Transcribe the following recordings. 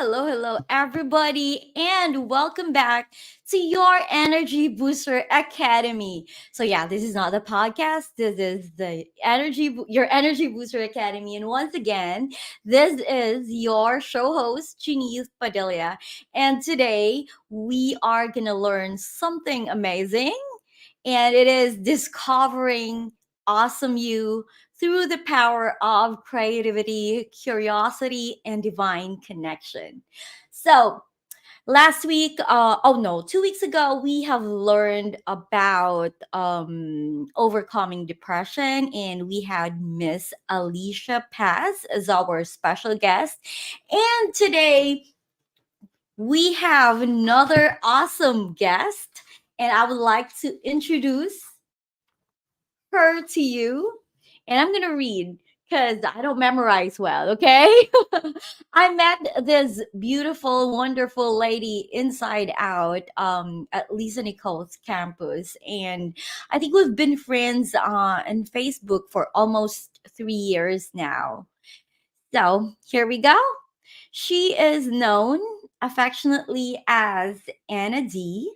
Hello, everybody, and welcome back to your Energy Booster Academy. This is not the podcast. This is your Energy Booster Academy, and once again, this is your show host, Jeanith Padilla, and today we are gonna learn something amazing, and it is discovering awesome you through the power of creativity, curiosity, and divine connection. So, last week, oh no, 2 weeks ago, we have learned about overcoming depression, and we had Miss Alicia Paz as our special guest. And today, we have another awesome guest, and I would like to introduce her to you, and I'm gonna read because I don't memorize well, okay? I met this beautiful, wonderful lady inside out at Lisa Nicole's campus, and I think we've been friends on Facebook for almost 3 years now. So here we go. She is known affectionately as Anna D.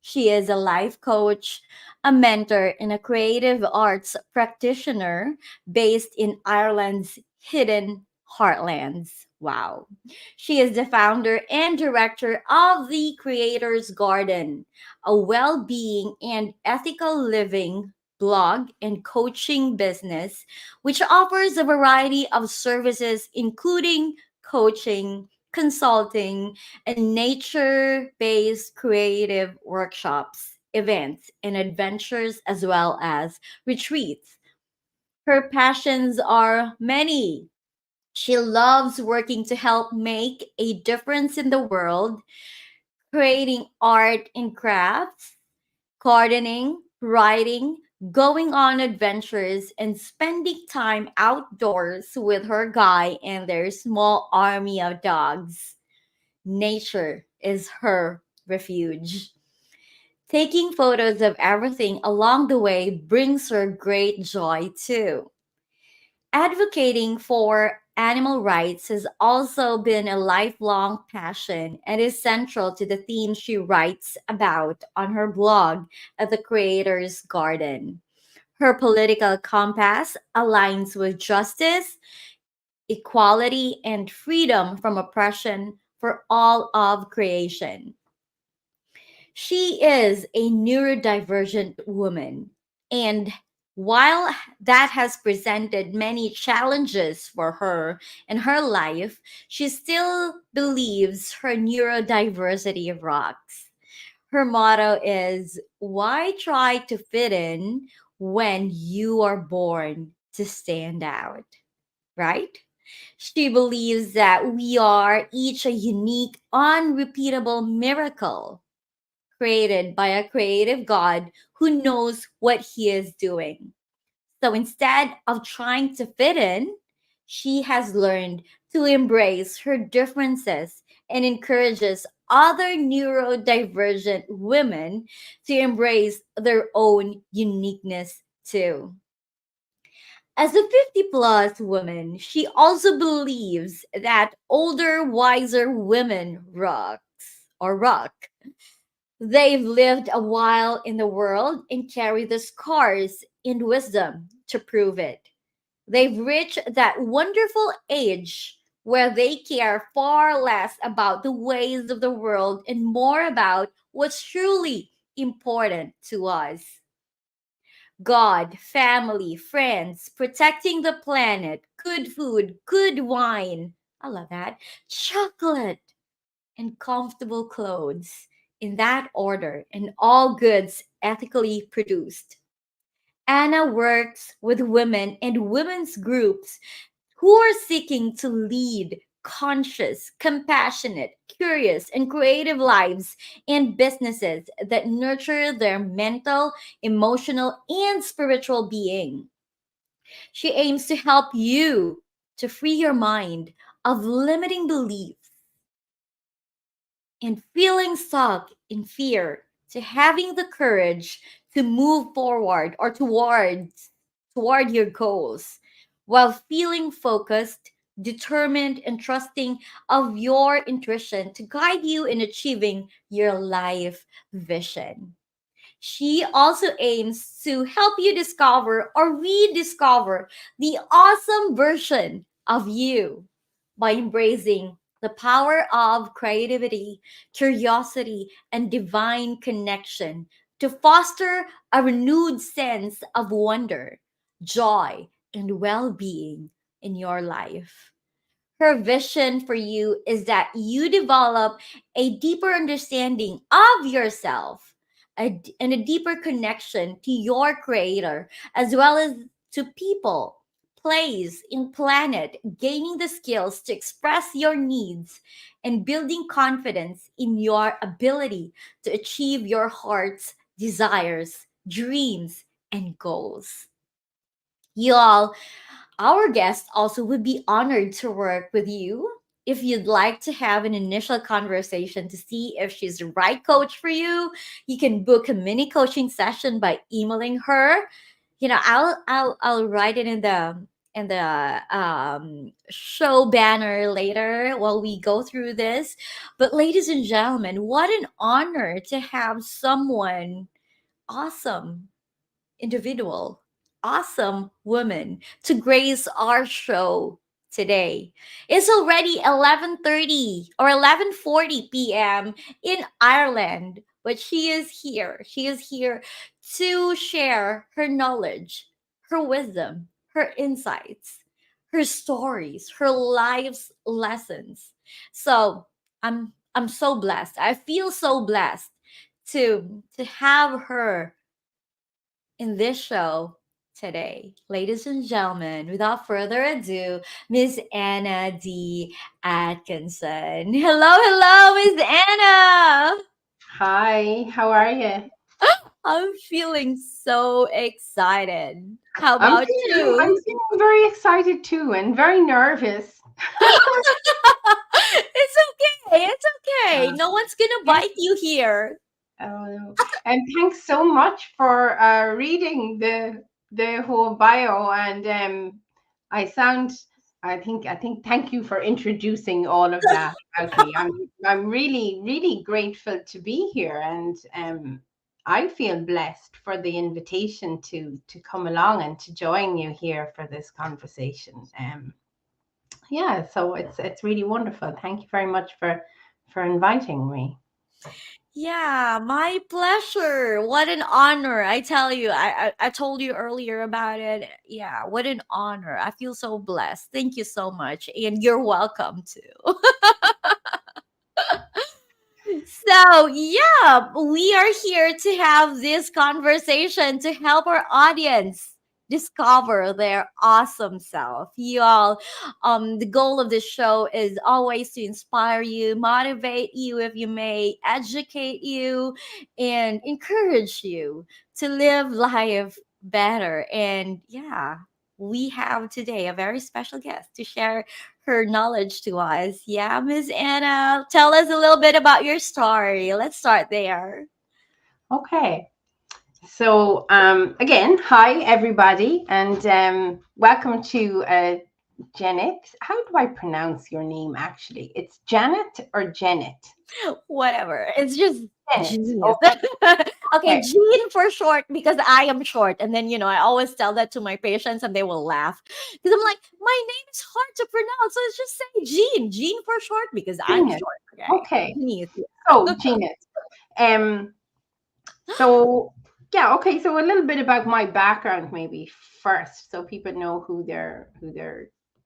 She is a life coach, a mentor, and a creative arts practitioner based in Ireland's hidden heartlands. Wow. She is the founder and director of the Creator's Garden, a well being and ethical living blog and coaching business, which offers a variety of services, including coaching, consulting, and nature based creative workshops, events, and adventures, as well as retreats. Her passions are many. She loves working to help make a difference in the world, creating art and crafts, gardening, writing, going on adventures, and spending time outdoors with her guy and their small army of dogs. Nature is her refuge. Taking photos of everything along the way brings her great joy too. Advocating for animal rights has also been a lifelong passion and is central to the themes she writes about on her blog at the Creator's Garden. Her political compass aligns with justice, equality, and freedom from oppression for all of creation. She is a neurodivergent woman, and while that has presented many challenges for her in her life, she still believes her neurodiversity rocks. Her motto is, why try to fit in when you are born to stand out? Right? She believes that we are each a unique, unrepeatable miracle created by a creative God who knows what he is doing. So instead of trying to fit in, she has learned to embrace her differences and encourages other neurodivergent women to embrace their own uniqueness too. As a 50 plus woman, she also believes that older, wiser women rock. They've lived a while in the world and carry the scars and wisdom to prove it. They've reached that wonderful age where they care far less about the ways of the world and more about what's truly important to us. God, family, friends, protecting the planet, good food, good wine. I love that. Chocolate and comfortable clothes in that order, and all goods ethically produced. Anna works with women and women's groups who are seeking to lead conscious, compassionate, curious, and creative lives and businesses that nurture their mental, emotional, and spiritual being. She aims to help you to free your mind of limiting beliefs and feeling stuck in fear to having the courage to move forward or toward your goals while feeling focused, determined, and trusting of your intuition to guide you in achieving your life vision. She also aims to help you discover or rediscover the awesome version of you by embracing the power of creativity, curiosity, and divine connection to foster a renewed sense of wonder, joy, and well being in your life. Her vision for you is that you develop a deeper understanding of yourself and a deeper connection to your creator, as well as to people, place, and planet, gaining the skills to express your needs and building confidence in your ability to achieve your heart's desires, dreams, and goals. Y'all, our guest also would be honored to work with you. If you'd like to have an initial conversation to see if she's the right coach for you, you can book a mini coaching session by emailing her. I'll write it in the show banner later while we go through this. But ladies and gentlemen, what an honor to have someone awesome individual, awesome woman to grace our show today. It's already 11:30 or 11:40 p.m. in Ireland, but she is here. She is here to share her knowledge, her wisdom, her insights, her stories, her life's lessons. So, I'm so blessed. I feel so blessed to have her in this show today. Ladies and gentlemen, without further ado, Miss Anna D. Atkinson. Hello, hello, Miss Anna. Hi, how are you? I'm feeling so excited. How I'm about feeling I'm you? feeling very excited too and very nervous. It's okay. It's okay. Uh, No one's gonna yes, bite you here. no. And thanks so much for reading the whole bio. And I sound, I think thank you for introducing all of that about me. I'm really grateful to be here, and I feel blessed for the invitation to come along and to join you here for this conversation. Yeah, so it's really wonderful. Thank you very much for inviting me. Yeah, my pleasure. What an honor. I tell you, I told you earlier about it. Yeah, what an honor. I feel so blessed. Thank you so much. And you're welcome too. So, yeah, we are here to have this conversation to help our audience discover their awesome self. You all, the goal of this show is always to inspire you, motivate you, if you may, educate you, and encourage you to live life better. And yeah, we have today a very special guest to share her knowledge to us. Yeah, Miss Anna, tell us a little bit about your story. Let's start there. Okay. So again, hi everybody, and welcome to Jeanith. How do I pronounce your name actually? It's Janet or Janet? Whatever. It's just Janet. genius. Okay. Okay, Okay. Jean for short because I am short. And then, I always tell that to my patients and they will laugh. Because I'm like, my name is hard to pronounce. So let's just say Jean. Jean for short because I'm Jeanith. short. Okay. Okay. Genius. So Jeanith. Um. So yeah. Okay. So a little bit about my background, maybe first, so people know who they're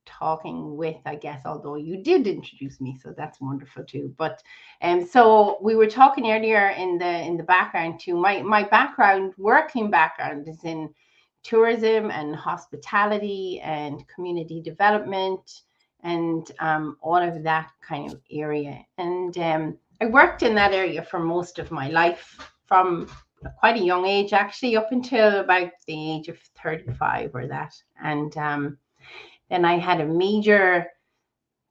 talking with. I guess, although you did introduce me, so that's wonderful too. But so we were talking earlier in the background too. My background, working background, is in tourism and hospitality and community development and all of that kind of area. And I worked in that area for most of my life, from quite a young age, actually, up until about the age of 35 or that. And then I had a major,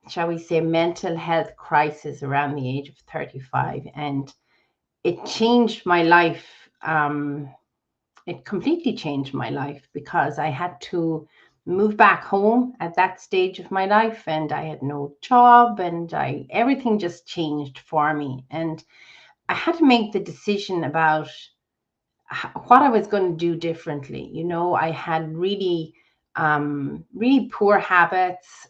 shall we say, mental health crisis around the age of 35. And it changed my life. It completely changed my life because I had to moved back home at that stage of my life, and I had no job, and I everything just changed for me, and I had to make the decision about what I was going to do differently. You know, I had really poor habits.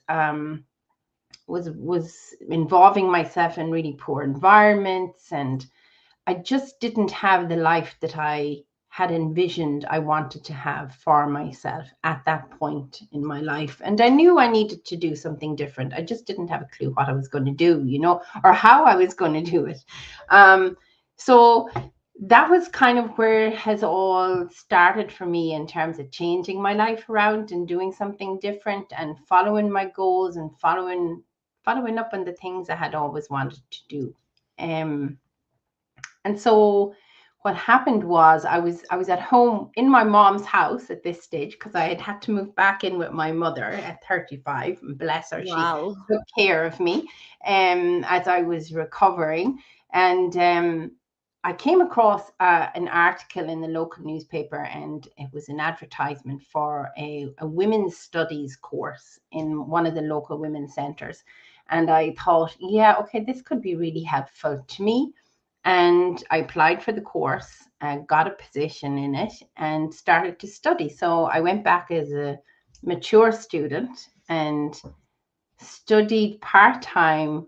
Was involving myself in really poor environments, and I just didn't have the life that I had envisioned I wanted to have for myself at that point in my life. And I knew I needed to do something different. I just didn't have a clue what I was going to do, you know, or how I was going to do it. So that was kind of where it has all started for me in terms of changing my life around and doing something different and following my goals and following up on the things I had always wanted to do. Um, and so what happened was I was at home in my mom's house at this stage because I had to move back in with my mother at 35. And bless her, she Wow. took care of me as I was recovering. And I came across an article in the local newspaper, and it was an advertisement for a women's studies course in one of the local women's centres. And I thought, yeah, okay, this could be really helpful to me. And I applied for the course, got a position in it, and started to study. So I went back as a mature student and studied part time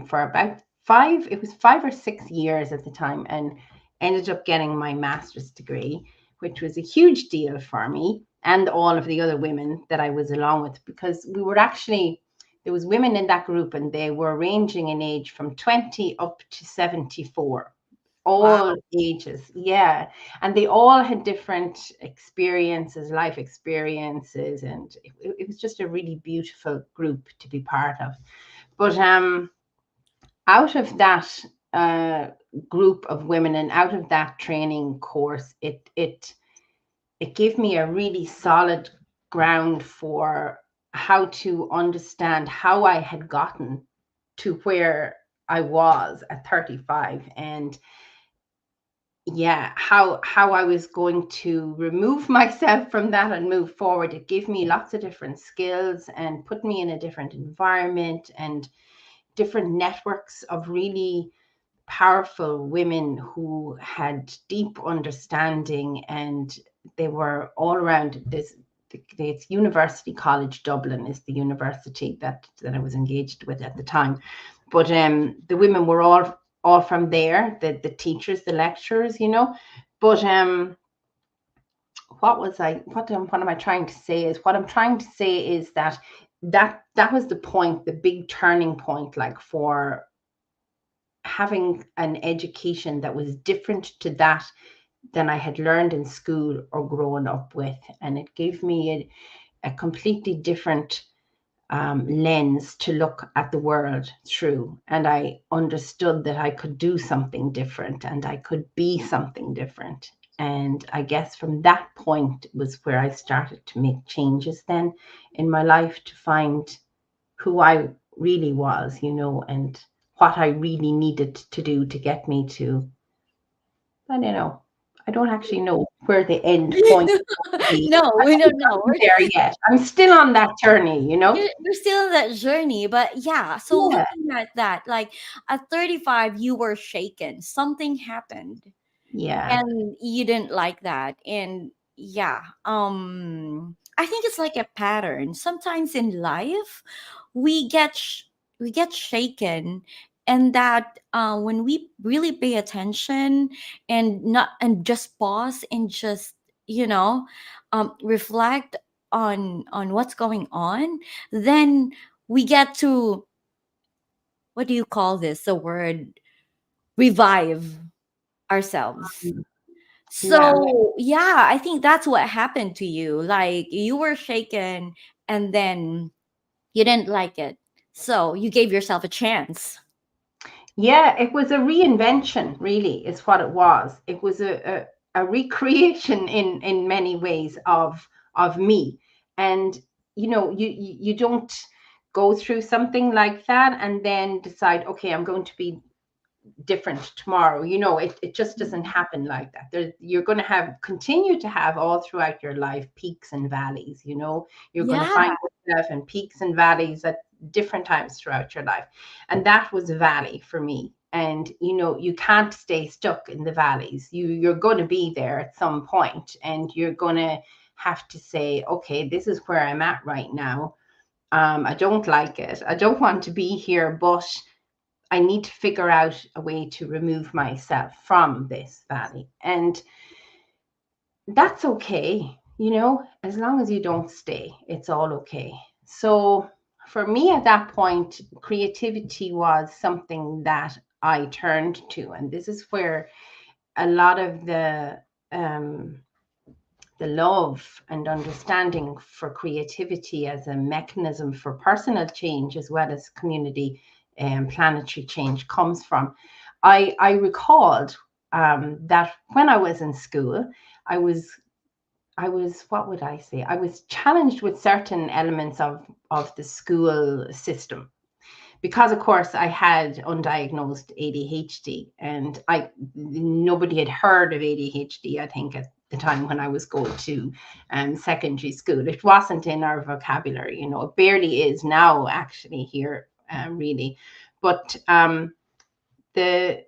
for about it was 5 or 6 years at the time, and ended up getting my master's degree, which was a huge deal for me and all of the other women that I was along with, because we were actually, there was women in that group, and they were ranging in age from 20 up to 74, all Wow. ages. Yeah. And they all had different experiences, life experiences, and it was just a really beautiful group to be part of. But out of that uh, group of women and out of that training course, it gave me a really solid ground for how to understand how I had gotten to where I was at 35, and yeah, how I was going to remove myself from that and move forward. It gave me lots of different skills and put me in a different environment and different networks of really powerful women who had deep understanding, and they were all around this. It's University College Dublin is the university that I was engaged with at the time. But the women were all from there, the teachers, the lecturers, you know. But what am I trying to say is, what I'm trying to say is that that was the point, the big turning point, like, for having an education that was different to that than I had learned in school or grown up with. And it gave me a completely different lens to look at the world through. And I understood that I could do something different and I could be something different. And I guess from that point was where I started to make changes then in my life, to find who I really was, you know, and what I really needed to do to get me to, I don't know. I don't actually know where the end point will be. No, I we don't haven't know. gotten there yet. I'm still on that journey, you know? You're still in that journey, but yeah. So Yeah, looking at that, like at 35, you were shaken. Something happened, yeah. and you didn't like that. And yeah, I think it's like a pattern. Sometimes in life, we we get shaken, and that when we really pay attention and not and just pause and just you know reflect on what's going on, then we get to, what do you call this, the word, revive ourselves. Yeah. So yeah, I think that's what happened to you. Like you were shaken, and then you didn't like it, so you gave yourself a chance. Yeah, it was a reinvention, really, is what it was. It was a recreation in many ways of me. And you know, you don't go through something like that and then decide, okay, I'm going to be different tomorrow. It just doesn't happen like that. You're going to continue to have all throughout your life peaks and valleys. You're going to Yeah. find yourself in peaks and valleys at different times throughout your life. And that was a valley for me. And you can't stay stuck in the valleys. You're going to be there at some point, and you're going to have to say, okay, this is where I'm at right now. I don't like it. I don't want to be here, but I need to figure out a way to remove myself from this valley. And that's okay, as long as you don't stay, it's all okay. So for me at that point, creativity was something that I turned to. And this is where a lot of the love and understanding for creativity as a mechanism for personal change as well as community and planetary change comes from. I recalled that when I was in school, I was what would I say? I was challenged with certain elements of the school system because of course I had undiagnosed ADHD, and nobody had heard of ADHD, I think, at the time when I was going to secondary school. It wasn't in our vocabulary, it barely is now actually here, really. But the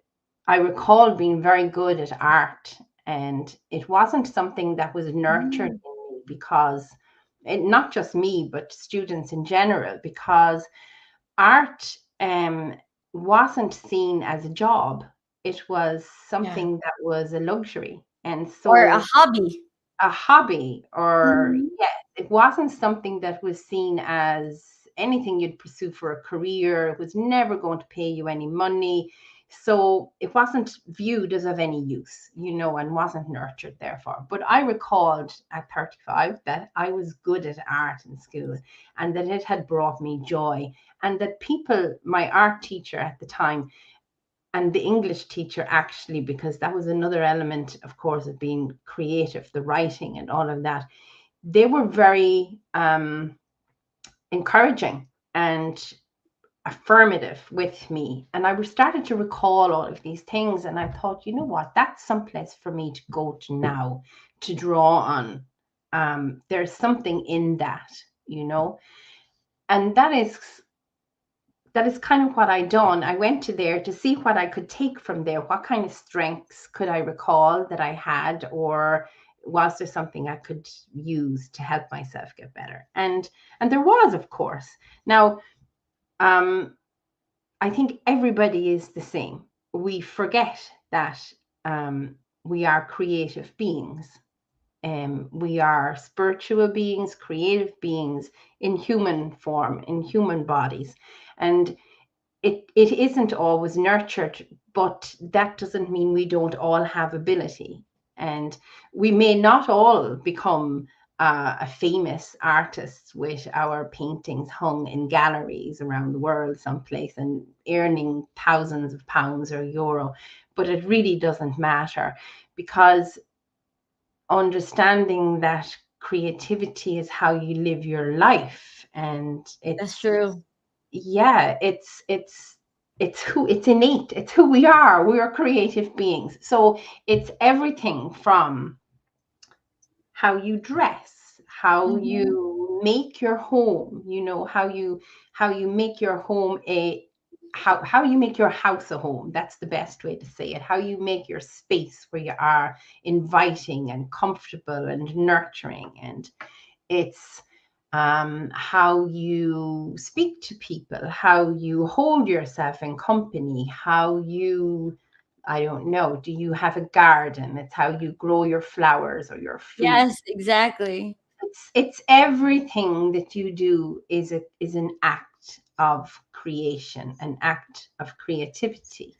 I recall being very good at art, and it wasn't something that was nurtured Mm. in me because not just me, but students in general, because art wasn't seen as a job. It was Yeah. something that was a luxury. And Or a so hobby. a hobby, or Mhm. yes, it wasn't something that was seen as anything you'd pursue for a career. It was never going to pay you any money. So it wasn't viewed as of any use, and wasn't nurtured therefore. But I recalled at 35 that I was good at art in school, and that it had brought me joy, and that people, my art teacher at the time, and the English teacher, actually, because that was another element, of course, of being creative, the writing and all of that, they were very encouraging and affirmative with me. And I was started to recall all of these things. And I thought, you know what, that's someplace for me to go to now, to draw on. There's something in that, you know, and that is kind of what I done. I went to there to see what I could take from there. What kind of strengths could I recall that I had, or was there something I could use to help myself get better? And there was, of course. Now, um, I think everybody is the same. We forget that we are creative beings. We are spiritual beings, creative beings in human form, in human bodies. And it isn't always nurtured, but that doesn't mean we don't all have ability. And we may not all become a famous artist with our paintings hung in galleries around the world someplace and earning thousands of pounds or euro, but it really doesn't matter, because understanding that creativity is how you live your life, and That's it's true. yeah, it's innate. It's who we are. We are creative beings. So it's everything from how you dress, how Mhm. you make your home, how you make your home how you make your house a home. That's the best way to say it. How you make your space where you are inviting and comfortable and nurturing. And it's how you speak to people, how you hold yourself in company, how you, I don't know, do you have a garden? It's how you grow your flowers or your food. Yes, exactly. It's everything that you do is an act of creation, an act of creativity.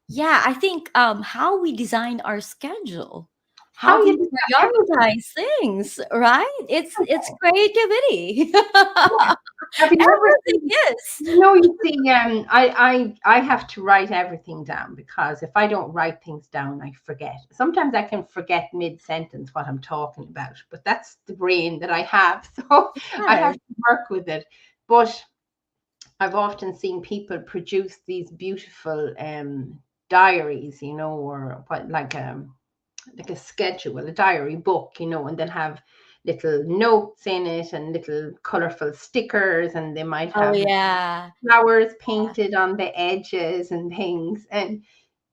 Yeah, I think how we design our schedule, How how we you do everything. prioritize things, right? It's creativity. Yeah. Have you ever Everything seen? is. You see, I have to write everything down, because if I don't write things down, I forget. Sometimes I can forget mid-sentence what I'm talking about, but that's the brain that I have, so I have Yes. to work with it. But I've often seen people produce these beautiful diaries, you know, or what, like a schedule, a diary book, you know, and they'll have little notes in it and little colorful stickers, and they might Oh have yeah, flowers painted on the edges and things. And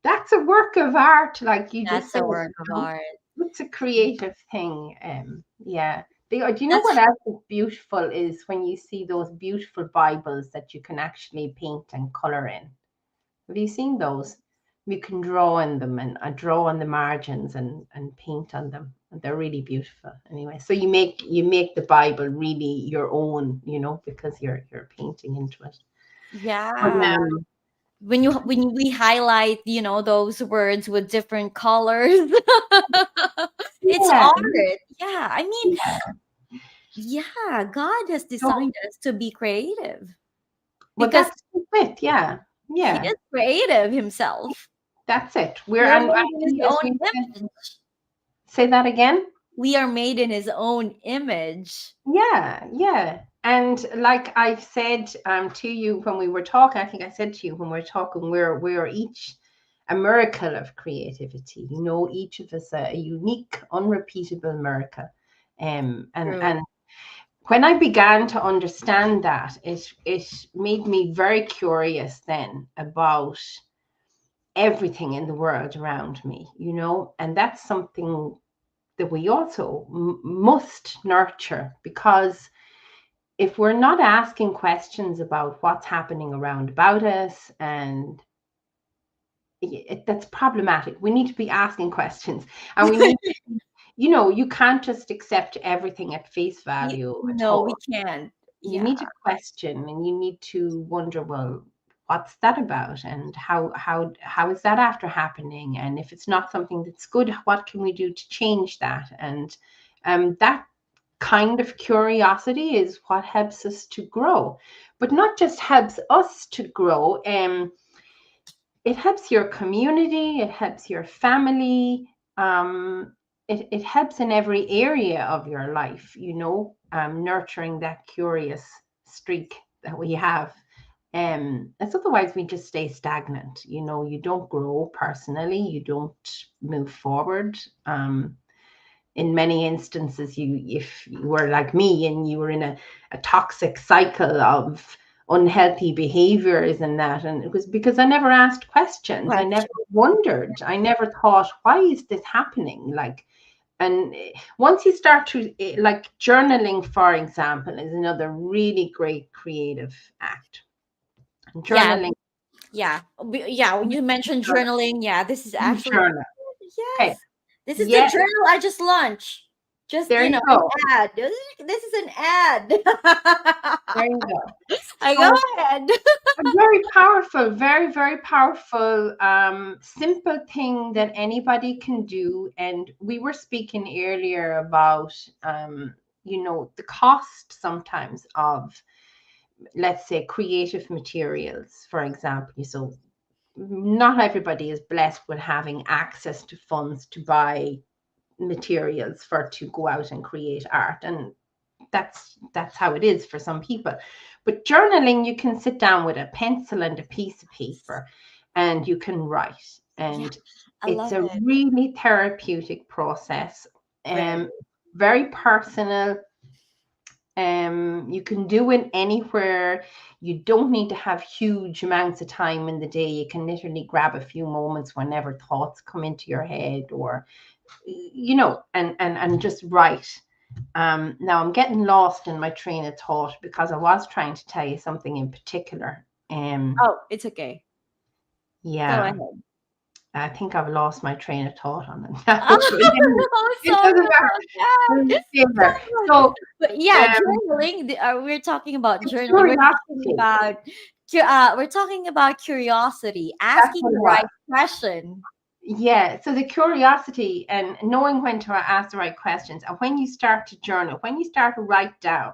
that's a work of art, like you just that's said, a you work of know, art. it's a creative thing. Yeah. Do you know That's what else is beautiful is when you see those beautiful Bibles that you can actually paint and color in. Have you seen those? You can draw in them and draw on the margins and paint on them. And they're really beautiful. Anyway, so you make the Bible really your own, you know, because you're painting into it. But yeah. When we highlight, those words with different colors, it's yeah, art. Yeah, I mean, yeah. yeah, God has So designed us to be creative well, because that's it. Yeah, He yeah. is creative himself. That's it. We are And made in His actually, as own we said, image. say that again. We are made in His own image. Yeah, yeah. And like I said to you when we were talking, I think I said to you when we were talking, we're each a miracle of creativity. You know, each of us a unique, unrepeatable miracle. True. And when I began to understand that, it made me very curious then about everything in the world around me. You know, and that's something that we also must nurture, because if we're not asking questions about what's happening around about us, and that's problematic. We need to be asking questions, and we need, you know, you can't just accept everything at face value at No, we all. can't. You Yeah. need to question, and you need to wonder, well, what's that about, and how is that after happening, and if it's not something that's good, what can we do to change that? And that kind of curiosity is what helps us to grow, but not just helps us to grow. It helps your community, it helps your family. It helps in every area of your life, you know, nurturing that curious streak that we have. As otherwise we just stay stagnant, you know, you don't grow personally, you don't move forward. In many instances, if you were like me and you were in a toxic cycle of unhealthy behaviors and that, and it was because I never asked questions, I never Question. wondered, I never thought, why is this happening? Like, and once you start to, like, journaling, for example, is another really great creative act. Yeah. Journaling. Yeah. Yeah. You mentioned journaling. Yeah. This is You actually, journal. Okay. yes. This is the Yeah, journal I just launched. Just, there you an go. ad. This is an ad. There you go. I go So ahead. a very powerful, very, very powerful, simple thing that anybody can do. And we were speaking earlier about, you know, the cost sometimes of, let's say, creative materials, for example. So not everybody is blessed with having access to funds to buy materials for to go out and create art, and that's how it is for some people. But journaling, you can sit down with a pencil and a piece of paper and you can write, Yeah. and I it's love a it. really therapeutic process, Very. very personal. You can do it anywhere. You don't need to have huge amounts of time in the day. You can literally grab a few moments whenever thoughts come into your head, or you know, and just write. Now I'm getting lost in my train of thought because I was trying to tell you something in particular. Oh, it's okay. Go Yeah, ahead. I think I've lost my train of thought on it now. Oh, But anyway, I'm it sorry doesn't matter. about that. Doesn't matter. Sorry. So, But yeah, um, journaling. We're talking about the journaling. curiosity. We're talking about curiosity, That's asking what the it right was. question. Yeah. So the curiosity and knowing when to ask the right questions, and when you start to journal, when you start to write down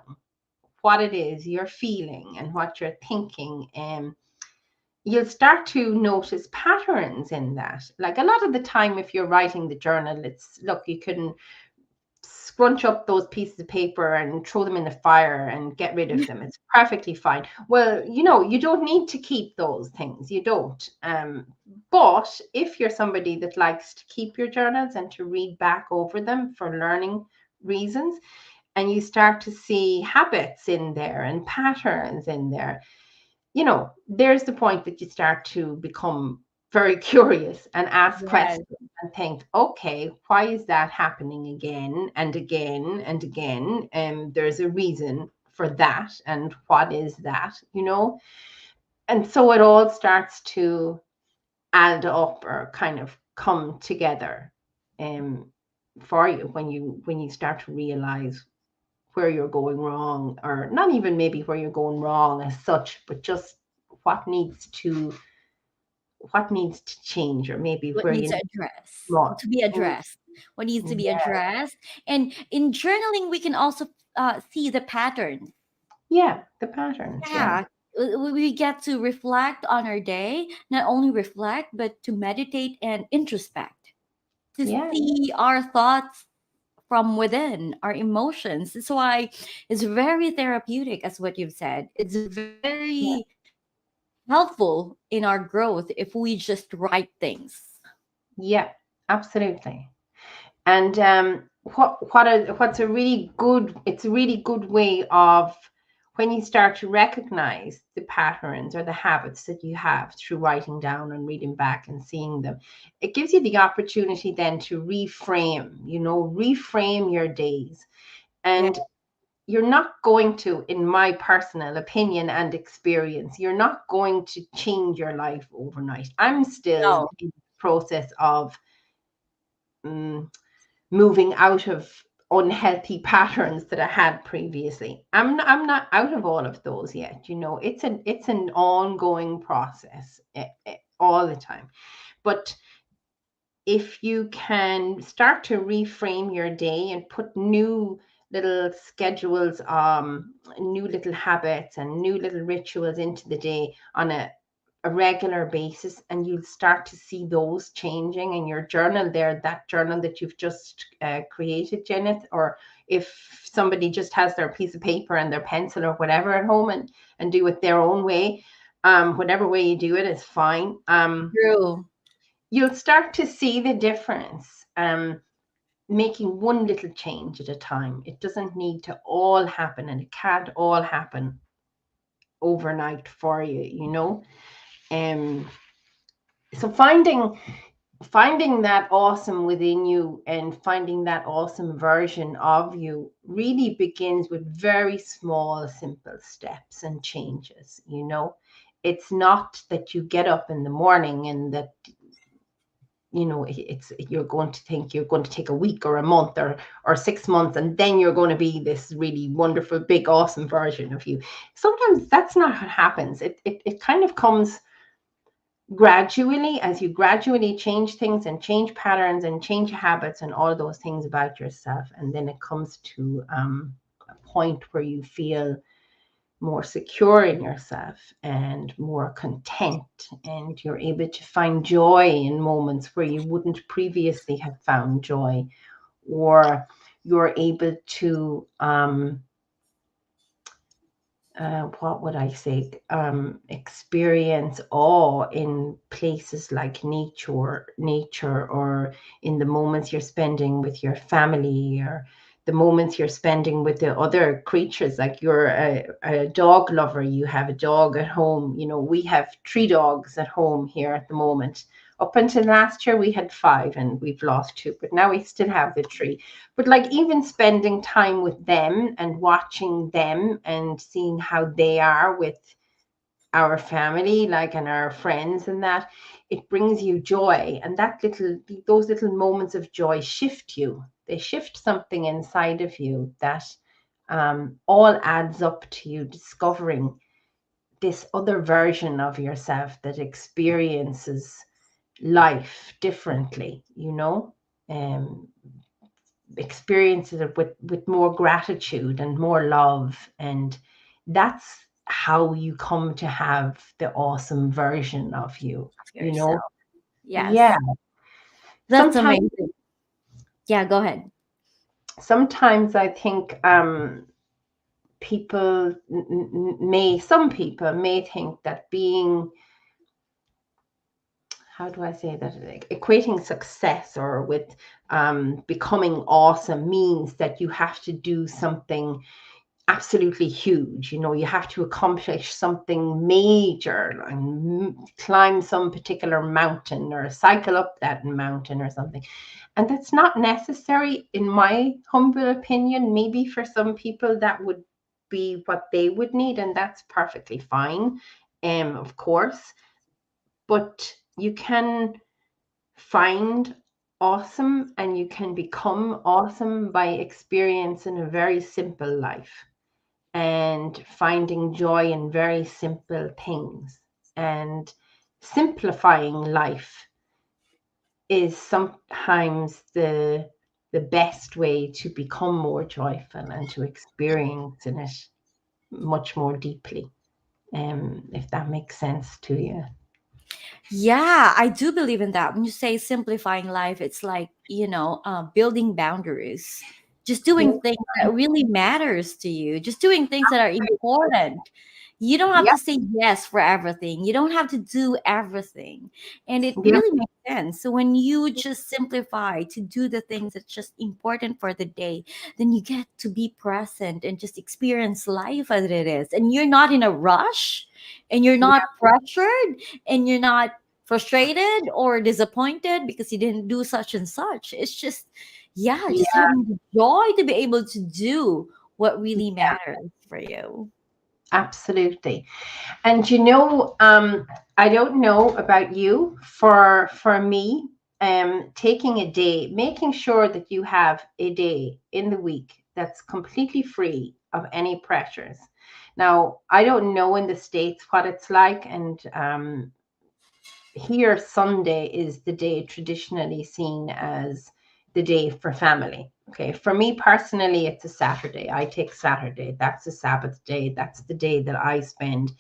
what it is you're feeling and what you're thinking, you'll start to notice patterns in that. Like, a lot of the time, if you're writing the journal, it's, look, you can scrunch up those pieces of paper and throw them in the fire and get rid of them. It's perfectly fine. Well, you don't need to keep those things. You don't. But if you're somebody that likes to keep your journals and to read back over them for learning reasons, and you start to see habits in there and patterns in there, there's the point that you start to become very curious and ask Yes. questions and think, okay, why is that happening again and again and again? And there's a reason for that. And what is that? And so it all starts to add up or kind of come together for you when you start to realize where you're going wrong, or not even maybe where you're going wrong as such, but just what needs to change, or maybe What where needs you to need address more. to be addressed, what needs to be Yeah, addressed. And in journaling we can also see the pattern. yeah, the patterns. Yeah, Yeah, we get to reflect on our day, not only reflect but to meditate and introspect, to yeah, see our thoughts from within, our emotions. That's why it's very therapeutic, as what you've said. It's yeah, very helpful in our growth if we just write things. yeah, absolutely. And what's a really good, it's a really good way of, when you start to recognize the patterns or the habits that you have through writing down and reading back and seeing them, it gives you the opportunity then to reframe your days. Yeah. And you're not going to, in my personal opinion and experience, you're not going to change your life overnight. I'm still No. in the process of um, moving out of unhealthy patterns that I had previously. I'm not out of all of those yet. It's an ongoing process, all the time. But if you can start to reframe your day and put new little schedules, new little habits and new little rituals into the day on a regular basis, and you'll start to see those changing in your journal there, that journal that you've just created, Jeanith. Or if somebody just has their piece of paper and their pencil or whatever at home, and do it their own way, whatever way you do it is fine. True. You'll start to see the difference, making one little change at a time. It doesn't need to all happen, and it can't all happen overnight for you. um so finding that awesome within you and finding that awesome version of you really begins with very small, simple steps and changes. It's not that you get up in the morning and that it's you're going to think you're going to take a week or a month or 6 months, and then you're going to be this really wonderful, big, awesome version of you. Sometimes that's not what happens. It kind of comes gradually, as you gradually change things and change patterns and change habits and all of those things about yourself, and then it comes to a point where you feel more secure in yourself and more content, and you're able to find joy in moments where you wouldn't previously have found joy, or you're able to what would I say, experience awe in places like nature, or in the moments you're spending with your family, or the moments you're spending with the other creatures. Like you're a dog lover, you have a dog at home. We have 3 dogs at home here at the moment. Up until last year, we had 5, and we've lost 2, but now we still have the 3. But like, even spending time with them and watching them and seeing how they are with our family, like, and our friends, and that, it brings you joy. And those little moments of joy shift you. They shift something inside of you that all adds up to you discovering this other version of yourself that experiences life differently. um experiences it with more gratitude and more love, and that's how you come to have the awesome version of you Of you know yourself. yeah. Yes. That's Sometimes amazing. Yeah, go ahead. sometimes I think some people may think that being, how do I say that, like, equating success or with becoming awesome means that you have to do something absolutely huge. You know, you have to accomplish something major and climb some particular mountain or cycle up that mountain or something. And that's not necessary, in my humble opinion. Maybe for some people that would be what they would need, and that's perfectly fine, of course. But you can find awesome and you can become awesome by experiencing a very simple life and finding joy in very simple things. And simplifying life is sometimes the best way to become more joyful and to experience in it much more deeply. If that makes sense to you. Yeah, I do believe in that. When you say simplifying life, it's like, building boundaries, just Yeah. doing things that really matters to you, just doing things that are important. You don't have Yeah. to say yes for everything. You don't have to do everything. And it Yeah. really makes sense. So when you just simplify to do the things that's just important for the day, then you get to be present and just experience life as it is. And you're not in a rush and you're Yeah. not pressured and you're not frustrated or disappointed because you didn't do such and such. It's just, yeah, just Yeah. having the joy to be able to do what really matters for you. Absolutely. And I don't know about you. For me, taking a day, making sure that you have a day in the week that's completely free of any pressures. Now, I don't know in the States what it's like, and here Sunday is the day traditionally seen as the day for family. Okay, for me personally, it's a Saturday. I take Saturday. That's a Sabbath day. That's the day that I spend.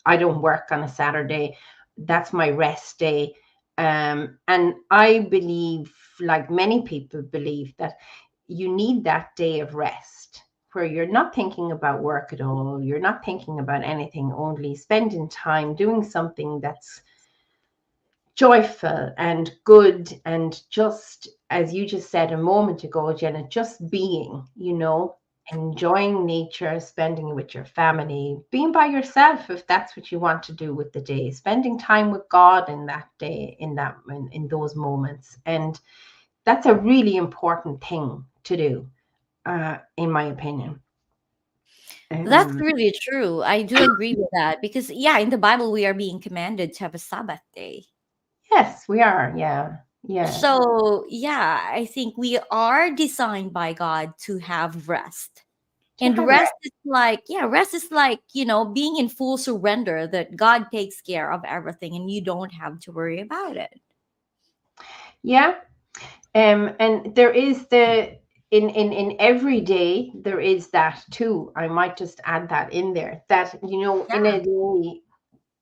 I don't work on a Saturday. That's my rest day. And I believe, like many people believe, that you need that day of rest where you're not thinking about work at all. You're not thinking about anything, only spending time doing something that's joyful and good, and just as you just said a moment ago, Jenna, just being, enjoying nature, spending it with your family, being by yourself if that's what you want to do with the day, spending time with God in that day, in those moments. And that's a really important thing to do, in my opinion. That's um, really true. I do agree with that because, yeah, in the Bible, we are being commanded to have a Sabbath day. yes, we are. Yeah. Yeah. So, yeah, I think we are designed by God to have rest. To And have rest. rest is like, yeah, rest is like, being in full surrender that God takes care of everything and you don't have to worry about it. Yeah. And there is in every day there is that too. I might just add that in there, that in a day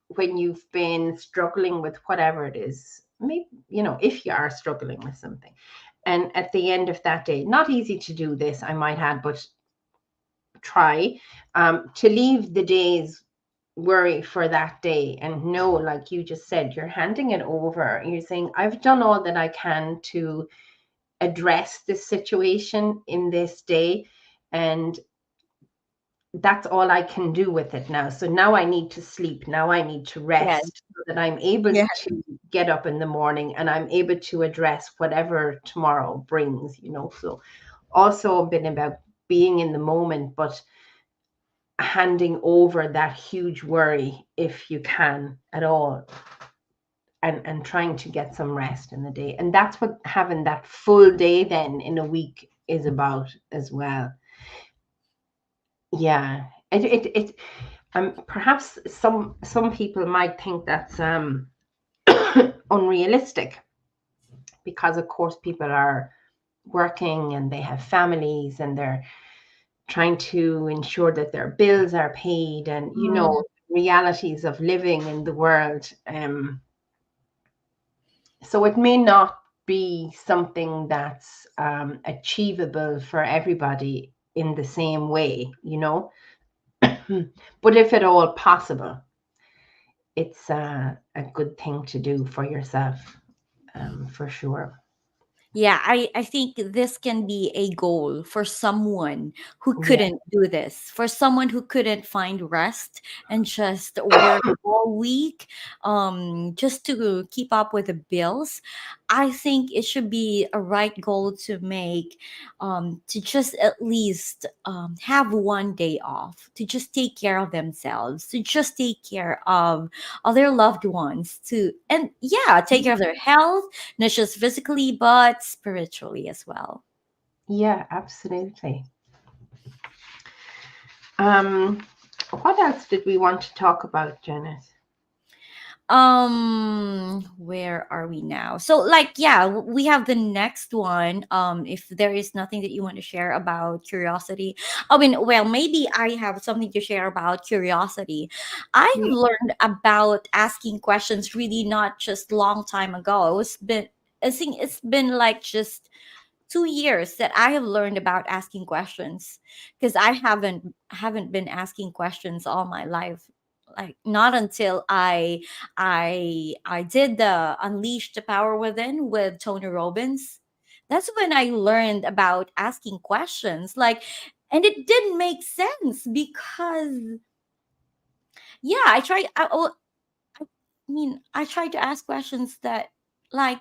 when you've been struggling with whatever it is, maybe if you are struggling with something, and at the end of that day, not easy to do this, I might add, but try to leave the day's worry for that day and know, like you just said, you're handing it over. You're saying, I've done all that I can to address this situation in this day, and that's all I can do with it now. So now I need to sleep. Now I need to Yes. rest so that I'm able Yeah. to get up in the morning and I'm able to address whatever tomorrow brings. So also been about being in the moment, but handing over that huge worry, if you can at all, and trying to get some rest in the day. And that's what having that full day then in a week is about as well. Yeah. Perhaps some people might think that's unrealistic, because of course people are working and they have families and they're trying to ensure that their bills are paid, and Mm, realities of living in the world. So it may not be something that's achievable for everybody in the same way, you know. But if at all possible, it's a good thing to do for yourself, for sure. Yeah, I think this can be a goal for someone who Yeah, couldn't do this, for someone who couldn't find rest and just work all week, just to keep up with the bills. I think it should be a right goal to make, to just at least have one day off, to just take care of themselves, to just take care of their loved ones, to, and yeah, take care of their health, not just physically but spiritually as well. yeah, absolutely. Um, what else did we want to talk about, Janice? Where are we now? So like, yeah, we have the next one. If there is nothing that you want to share about curiosity, I mean, well, maybe I have something to share about curiosity. I have Yeah. learned about asking questions really not just long time ago. It's been, I think it's been like just 2 years that I have learned about asking questions, because I haven't been asking questions all my life. Like, not until I did the Unleash the Power Within with Tony Robbins. That's when I learned about asking questions. Like, and it didn't make sense because yeah, I mean, I tried to ask questions that, like,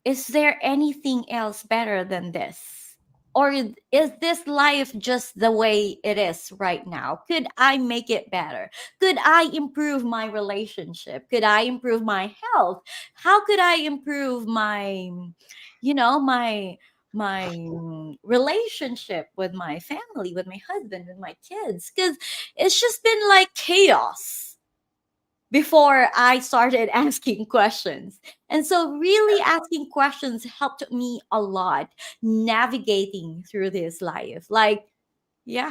is there anything else better than this? Or is this life just the way it is right now? Could I make it better? Could I improve my relationship? Could I improve my health? How could I improve my, my relationship with my family, with my husband, with my kids? Because it's just been like chaos before I started asking questions. And so, really, asking questions helped me a lot navigating through this life. Like, yeah,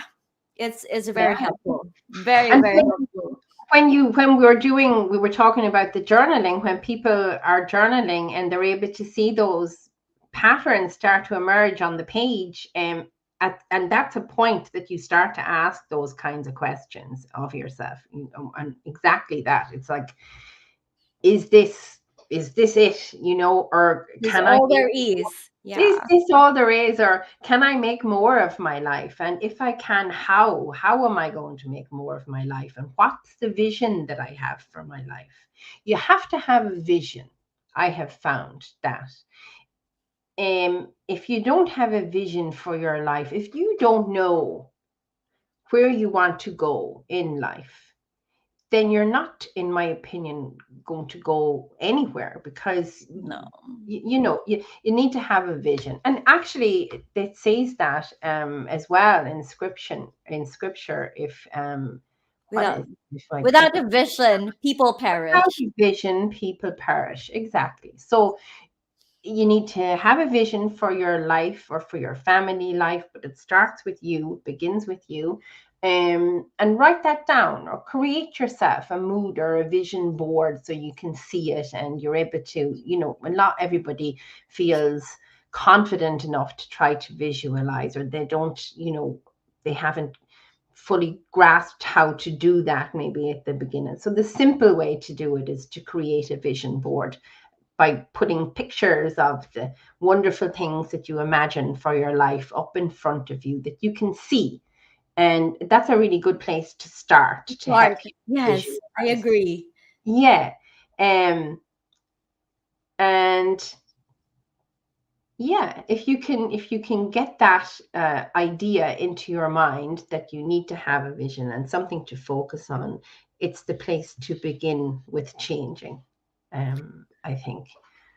it's very Yeah. helpful. Very, And very helpful. when we were doing, we were talking about the journaling, when people are journaling and they're able to see those patterns start to emerge on the page, and that's a point that you start to ask those kinds of questions of yourself, you know, and exactly that. It's like, is this is this it, you know, or This is can I all make, there is. is Yeah. this all there is, or can I make more of my life? And if I can, how am I going to make more of my life? And what's the vision that I have for my life? You have to have a vision. I have found that if you don't have a vision for your life, if you don't know where you want to go in life, then you're not, in my opinion, going to go anywhere, because No. you know, you need to have a vision. And actually it says that as well in scripture, if what Without is, if I without forget, a vision, people without perish. a vision people perish, exactly. So you need to have a vision for your life or for your family life, but it starts with you, begins with you. And write that down, or create yourself a mood or a vision board so you can see it, and you're able to, you know, not everybody feels confident enough to try to visualize, or they don't, you know, they haven't fully grasped how to do that maybe at the beginning. So the simple way to do it is to create a vision board by putting pictures of the wonderful things that you imagine for your life up in front of you that you can see. And that's a really good place to start to help Clark. you Yes, I visualize. agree. Yeah. Um, and yeah, if you can get that idea into your mind that you need to have a vision and something to focus on, it's the place to begin with changing. I think.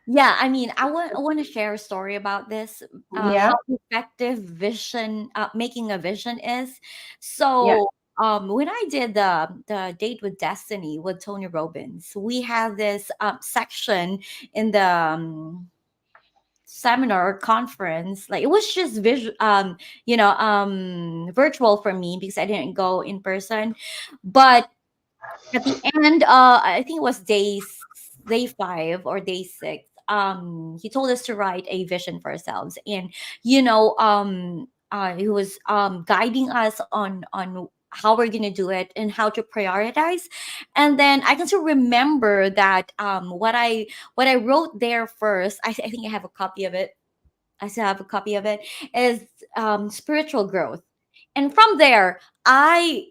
Yeah, I mean, I want to share a story about this. Yeah. How effective vision, making a vision is. Yeah. So, when I did the Date with Destiny with Tony Robbins, we had this section in the seminar or conference. Like, it was just visual, virtual for me because I didn't go in person. But at the end, I think it was day 5 or day 6. he told us to write a vision for ourselves, and he was guiding us on how we're gonna do it and how to prioritize. And then I can still remember that what I wrote there first. I think I have a copy of it. I still have a copy of it. Is spiritual growth, and from there, I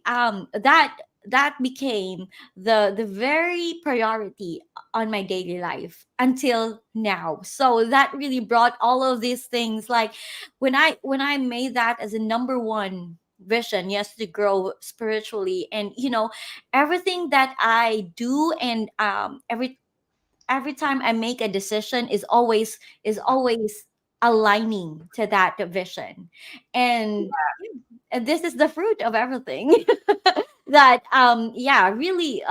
that became the very priority on my daily life until now. So that really brought all of these things, like when I made that as a number one vision, yes, to grow spiritually. And everything that I do, and every time I make a decision, is always aligning to that vision. And and this is the fruit of everything. That yeah, really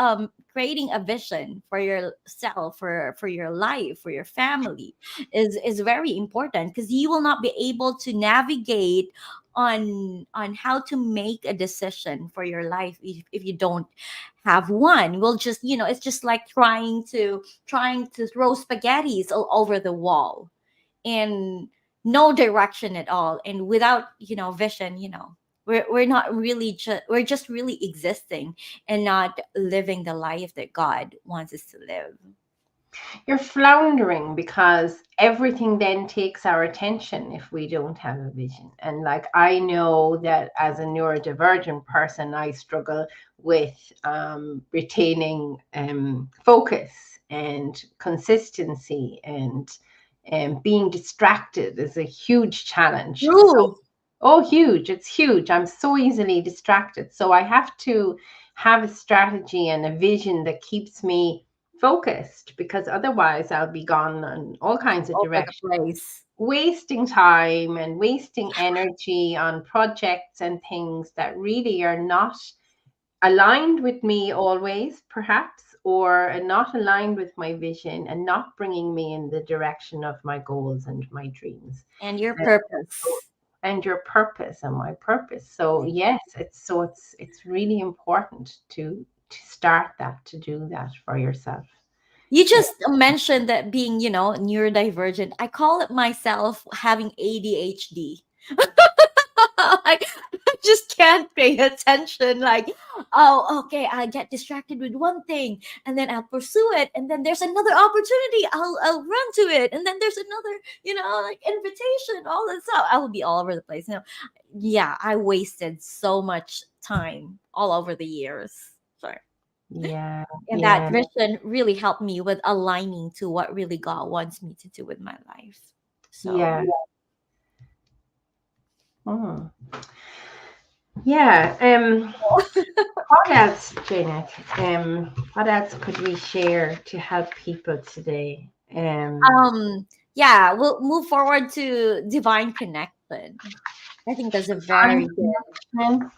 creating a vision for yourself, for your life, for your family, is very important, because you will not be able to navigate on how to make a decision for your life if you don't have one. We'll just, it's just like trying to throw spaghettis all over the wall, and no direction at all, and without vision. We're not really we're just really existing, and not living the life that God wants us to live. You're floundering because everything then takes our attention if we don't have a vision. And like, I know that as a neurodivergent person, I struggle with retaining focus and consistency, and being distracted is a huge challenge. So, True. oh, huge. It's huge. I'm so easily distracted. So I have to have a strategy and a vision that keeps me focused, because otherwise I'll be gone in all kinds of Over the directions, place. wasting time and wasting energy on projects and things that really are not aligned with me always, perhaps, or are not aligned with my vision, and not bringing me in the direction of my goals and my dreams. And your Uh, purpose. and your purpose and my purpose. So yes, it's really important to start that, to do that for yourself. You just mentioned that being, neurodivergent. I call it myself having ADHD. Like, I just can't pay attention. Like, oh, okay, I get distracted with one thing, and then I'll pursue it, and then there's another opportunity. I'll run to it, and then there's another, like invitation, all this stuff. I will be all over the place. Yeah, I wasted so much time all over the years. So, Yeah, and that yeah, vision really helped me with aligning to what really God wants me to do with my life. So, yeah. Mm. Yeah. What else, Janet? What else could we share to help people today? um, yeah, we'll move forward to divine connection. I think that's a very Time good. connection.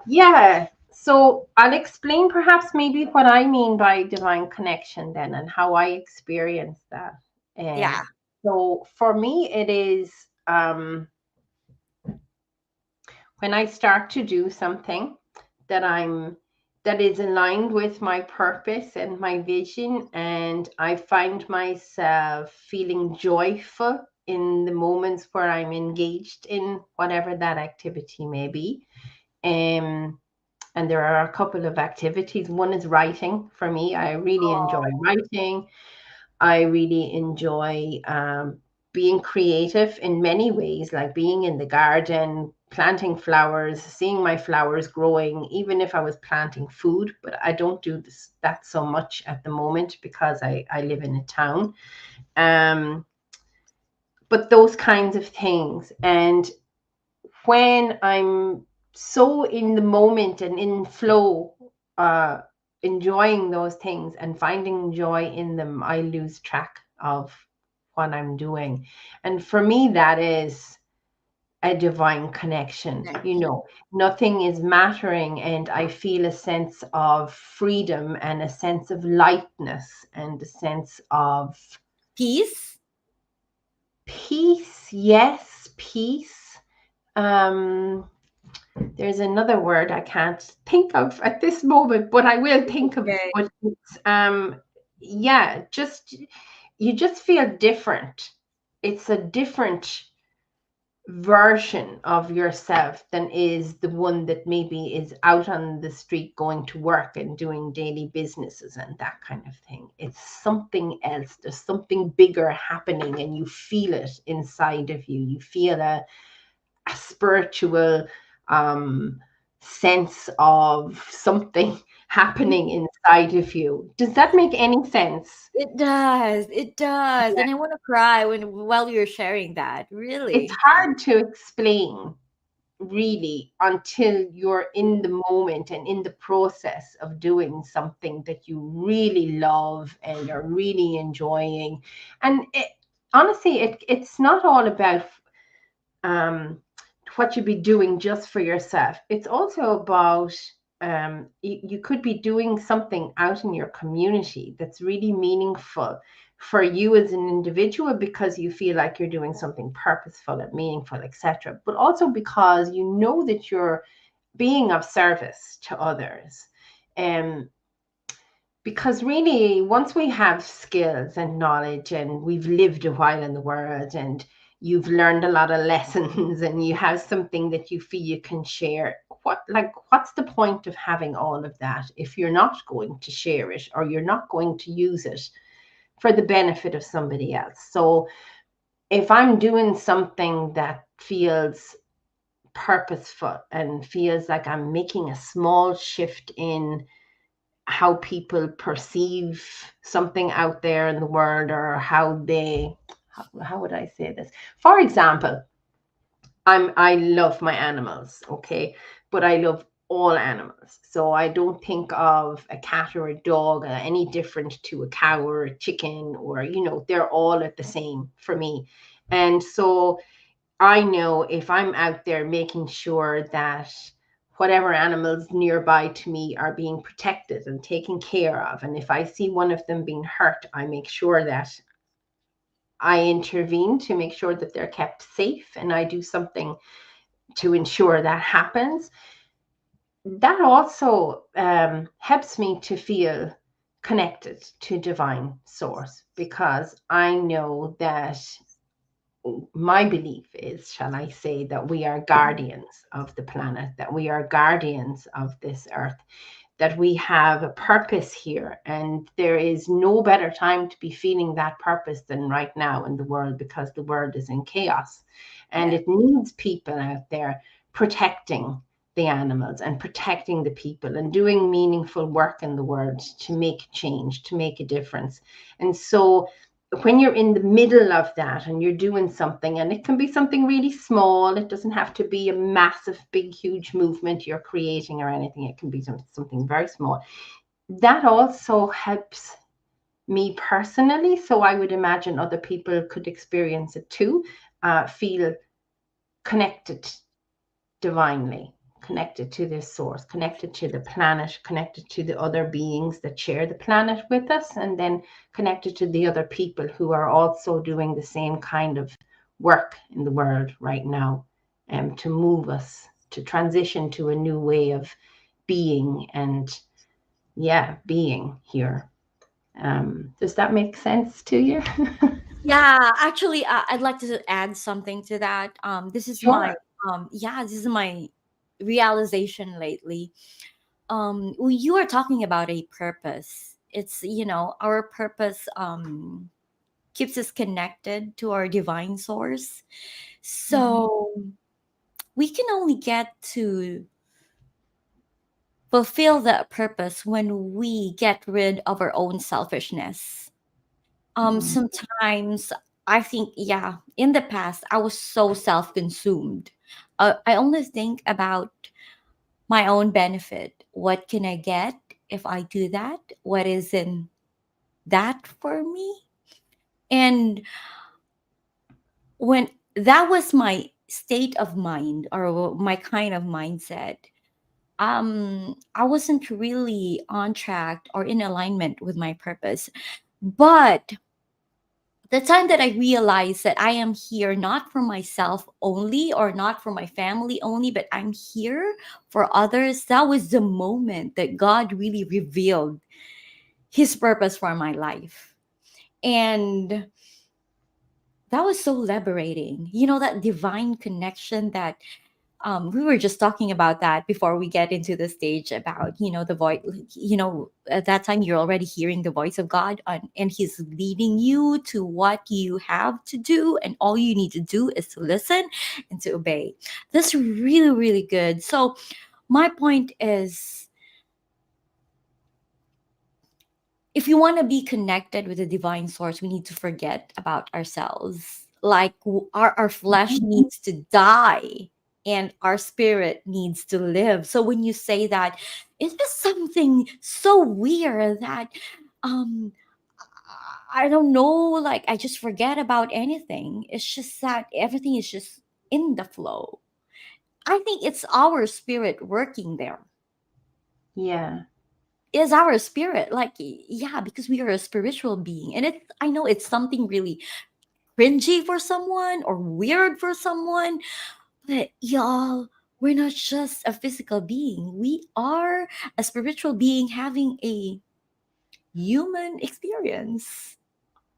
Yeah. So I'll explain perhaps maybe what I mean by divine connection then, and how I experience that. Yeah. So for me, it is when I start to do something that I'm that is aligned with my purpose and my vision, and I find myself feeling joyful in the moments where I'm engaged in whatever that activity may be. Um, and there are a couple of activities. One is writing for me. I really enjoy Oh, writing. I really enjoy being creative in many ways, like being in the garden, planting flowers, seeing my flowers growing, even if I was planting food. But I don't do that so much at the moment because I live in a town. Um, but those kinds of things. And when I'm so in the moment and in flow, uh, enjoying those things and finding joy in them, I lose track of what I'm doing. And for me, that is a divine connection. connection. Nothing is mattering, and I feel a sense of freedom and a sense of lightness and a sense of Peace. peace. Yes, peace. Um, There's another word I can't think of at this moment, but I will think of it. Okay. But it's yeah, just you just feel different. It's a different version of yourself than is the one that maybe is out on the street going to work and doing daily businesses and that kind of thing. It's something else. There's something bigger happening, and you feel it inside of you. You feel a spiritual sense of something happening inside of you. Does that make any sense? It does. It does. Yeah. And I want to cry while you're sharing that. It's Really. hard to explain, really, until you're in the moment and in the process of doing something that you really love and are really enjoying. And honestly, it's not all about um, what you'd be doing just for yourself. It's also about you could be doing something out in your community that's really meaningful for you as an individual, because you feel like you're doing something purposeful and meaningful, etc. But also because you know that you're being of service to others. Um, because really, once we have skills and knowledge and we've lived a while in the world and you've learned a lot of lessons and you have something that you feel you can share, what's the point of having all of that if you're not going to share it, or you're not going to use it for the benefit of somebody else? So if I'm doing something that feels purposeful and feels like I'm making a small shift in how people perceive something out there in the world, or how would I say this? For example, I love my animals, okay, but I love all animals. So I don't think of a cat or a dog any different to a cow or a chicken, or they're all at the same for me. And so I know if I'm out there making sure that whatever animals nearby to me are being protected and taken care of, and if I see one of them being hurt, I make sure that I intervene to make sure that they're kept safe, and I do something to ensure that happens. That also helps me to feel connected to divine source, because I know that my belief is, shall I say, that we are guardians of the planet, that we are guardians of this earth, that we have a purpose here. And there is no better time to be feeling that purpose than right now in the world, because the world is in chaos and Yeah. it needs people out there protecting the animals and protecting the people and doing meaningful work in the world to make change, to make a difference. And so when you're in the middle of that and you're doing something, and it can be something really small, it doesn't have to be a massive, big, huge movement you're creating or anything. It can be something very small. That also helps me personally. So I would imagine other people could experience it too, feel connected divinely, connected to this source, connected to the planet, connected to the other beings that share the planet with us, and then connected to the other people who are also doing the same kind of work in the world right now, to move us to transition to a new way of being and, yeah, being here. Does that make sense to you? Yeah, actually, I'd like to add something to that. This is my Sure. this is my realization lately. When you are talking about a purpose, it's our purpose keeps us connected to our divine source. Mhm. So we can only get to fulfill that purpose when we get rid of our own selfishness. Mhm. Sometimes I think, yeah, in the past I was so self-consumed. I only think about my own benefit. What can I get if I do that? What is in that for me? And when that was my state of mind, or my kind of mindset, I wasn't really on track or in alignment with my purpose. But the time that I realized that I am here not for myself only, or not for my family only, but I'm here for others, that was the moment that God really revealed his purpose for my life. And that was so liberating. You know, that divine connection that we were just talking about that before we get into the stage about, you know, the voice, you know, at that time you're already hearing the voice of God and he's leading you to what you have to do. And all you need to do is to listen and to obey. That's really, really good. So my point is, if you want to be connected with the divine source, we need to forget about ourselves. Like our flesh needs to die and our spirit needs to live. So when you say that, it's just something so weird that um I don't know, like I just forget about anything. It's just that everything is just in the flow. I think it's our spirit working there. Yeah. Is our spirit like, yeah, because we are a spiritual being, and it, I know it's something really cringy for someone or weird for someone, but y'all, we're not just a physical being, we are a spiritual being having a human experience.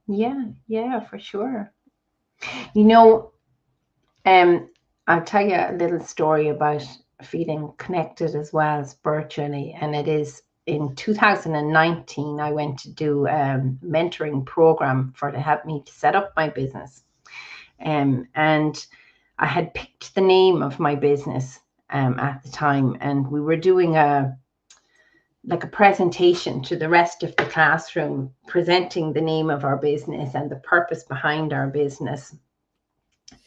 Yeah. Yeah, for sure. You know, Um, I'll tell you a little story about feeling connected as well spiritually, and it is in 2019. I went to do a mentoring program for to help me to set up my business, and I had picked the name of my business at the time, and we were doing a presentation to the rest of the classroom, presenting the name of our business and the purpose behind our business.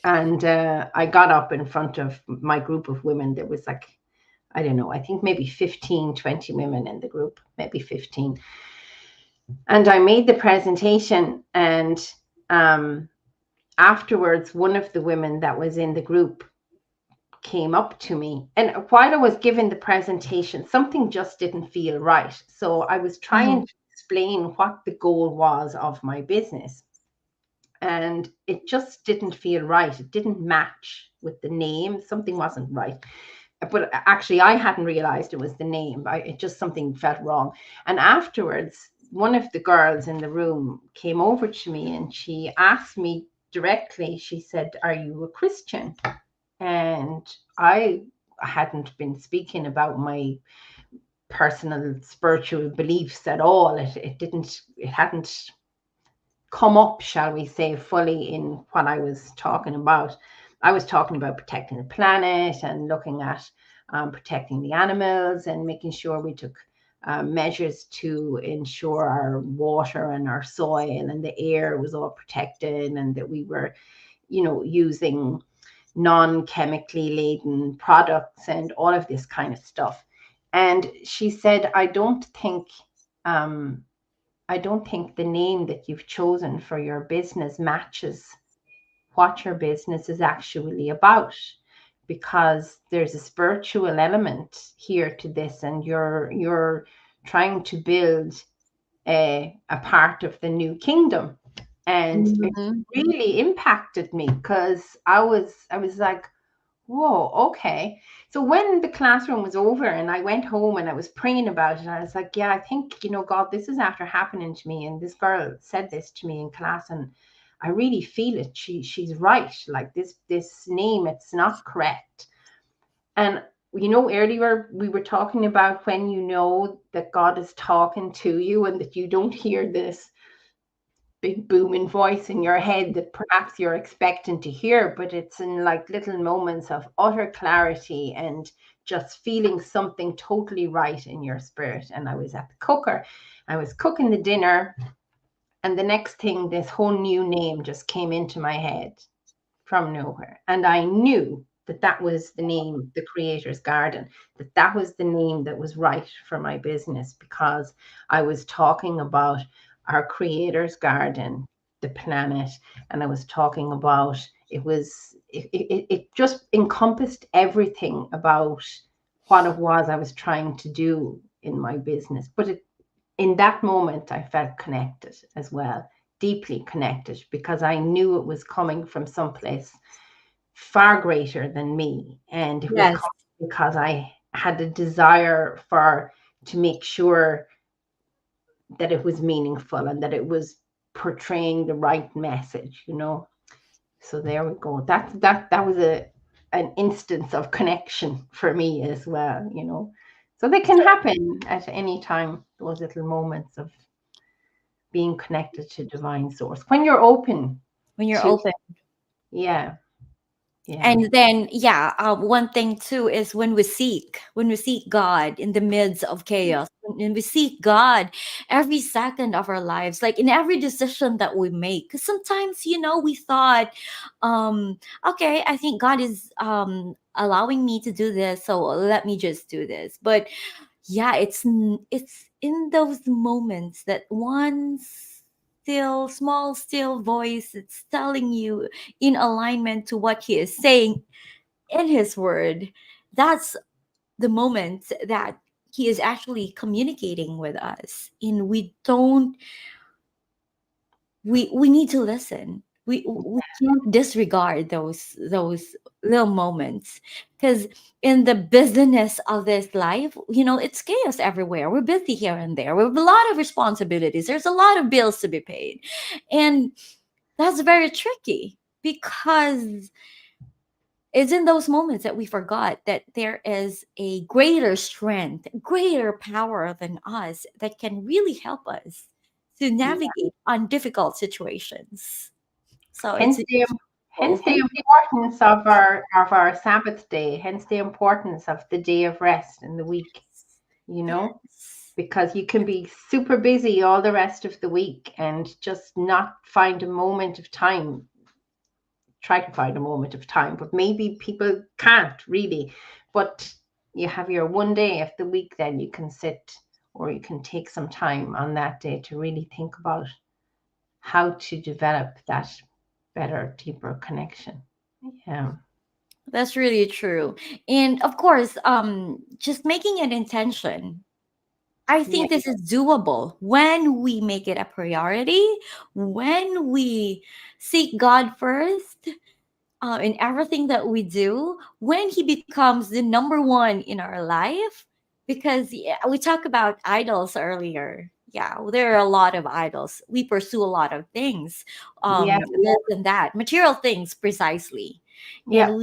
And I got up in front of my group of women. There was like, I don't know, I think maybe 15, 20 women in the group, maybe 15. And I made the presentation. And afterwards, one of the women that was in the group came up to me. And while I was giving the presentation, something just didn't feel right. So I was trying Mhm. to explain what the goal was of my business. And it just didn't feel right. It didn't match with the name. Something wasn't right. But actually, I hadn't realized it was the name. It just something felt wrong. And afterwards, one of the girls in the room came over to me and she asked me directly, she said, "Are you a Christian?" And I hadn't been speaking about my personal spiritual beliefs at all. It hadn't come up, shall we say, fully in what I was talking about. I was talking about protecting the planet and looking at protecting the animals and making sure we took measures to ensure our water and our soil and the air was all protected, and that we were, using non-chemically laden products and all of this kind of stuff. And she said, um, I don't think the name that you've chosen for your business matches what your business is actually about, because there's a spiritual element here to this, and you're trying to build a part of the new kingdom. And it Mhm. really impacted me because I was like, whoa, okay. So when the classroom was over and I went home and I was praying about it, I was like, yeah, I think, God, this is after happening to me. And this girl said this to me in class, and I really feel it. She's right. Like this name, it's not correct. And earlier we were talking about when you know that God is talking to you and that you don't hear this big booming voice in your head that perhaps you're expecting to hear, but it's in like little moments of utter clarity and just feeling something totally right in your spirit. And I was at the cooker, I was cooking the dinner, and the next thing, this whole new name just came into my head from nowhere. And I knew that that was the name, the Creator's Garden, that was the name that was right for my business, because I was talking about our Creator's Garden, the planet, and I was talking about it just encompassed everything about what it was I was trying to do in my business. But in that moment, I felt connected as well, deeply connected, because I knew it was coming from someplace far greater than me. And it was Yes. coming because I had a desire to make sure that it was meaningful and that it was portraying the right message, you know. So there we go. That was a an instance of connection for me as well, you know. So they can happen at any time, those little moments of being connected to divine source when you're open when you're to, open. yeah, yeah, And then, yeah, one thing too is when we seek God in the midst of chaos, when we seek God every second of our lives, like in every decision that we make. Because sometimes, we thought, okay, I think God is allowing me to do this, so let me just do this. But yeah, it's in those moments that one small still voice, it's telling you in alignment to what he is saying in his word. That's the moment that he is actually communicating with us, and we need to listen. We can't disregard those little moments, because in the busyness of this life, it's chaos everywhere. We're busy here and there. We have a lot of responsibilities. There's a lot of bills to be paid, and that's very tricky, because it's in those moments that we forgot that there is a greater strength, greater power than us that can really help us to yeah. navigate on difficult situations. So it's Hence the hence useful. the importance of our Sabbath day. Hence the importance of the day of rest in the week. You know, Yes. because you can be super busy all the rest of the week and just not find a moment of time. Try to find a moment of time, but maybe people can't really. But you have your one day of the week, then you can sit, or you can take some time on that day to really think about how to develop that better, deeper connection. Yeah. That's really true. And of course, just making an intention. I Yeah. think this is doable when we make it a priority, when we seek God first, in everything that we do, when he becomes the number one in our life. Because yeah, we talked about idols earlier. Yeah, well, there are a lot of idols. We pursue a lot of things, Yeah. this and that, material things precisely, Yeah. and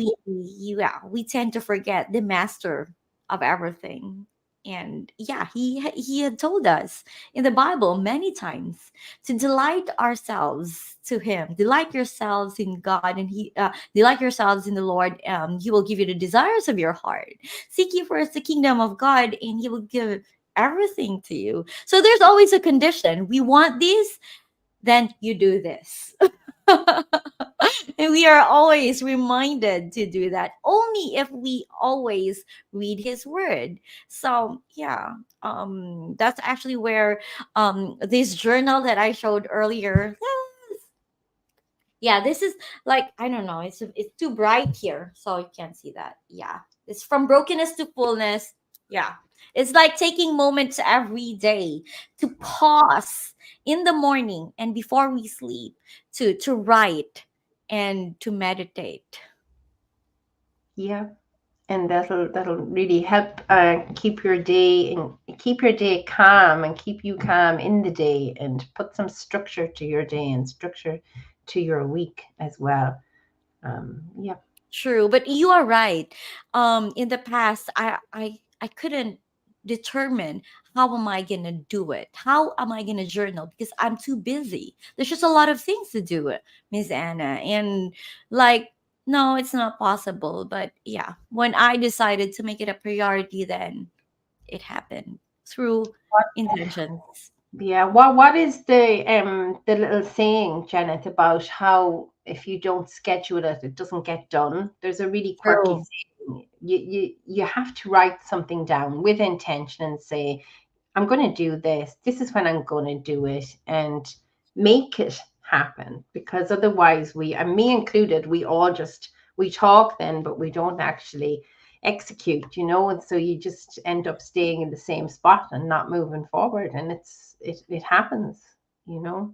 we tend to forget the master of everything. And yeah, he had told us in the Bible many times to delight ourselves to him, delight yourselves in God, and he delight yourselves in the Lord. He will give you the desires of your heart. Seek ye first the kingdom of God, and he will give everything to you. So there's always a condition. We want this, then you do this. And we are always reminded to do that only if we always read his word. So yeah, that's actually where this journal that I showed earlier. Yeah, this is like, I don't know, it's too bright here, so you can't see that. Yeah, it's from brokenness to fullness. Yeah, it's like taking moments every day to pause in the morning and before we sleep, to write and to meditate. Yeah. And that'll really help keep your day and keep your day calm and keep you calm in the day and put some structure to your day and structure to your week as well. Yeah. True, but you are right. In the past, I couldn't determine how am I gonna do it. How am I gonna journal, because I'm too busy. There's just a lot of things to do, Miss Anna, and like, no, it's not possible. But yeah, when I decided to make it a priority, then it happened through intentions. Yeah, what is the little saying, Janet, about how if you don't schedule it, it doesn't get done? There's a really quirky True. saying. You have to write something down with intention and say, I'm going to do this. This is when I'm going to do it, and make it happen. Because otherwise, and me included, we all just we talk then, but we don't actually execute, you know. And so you just end up staying in the same spot and not moving forward. And it happens, you know.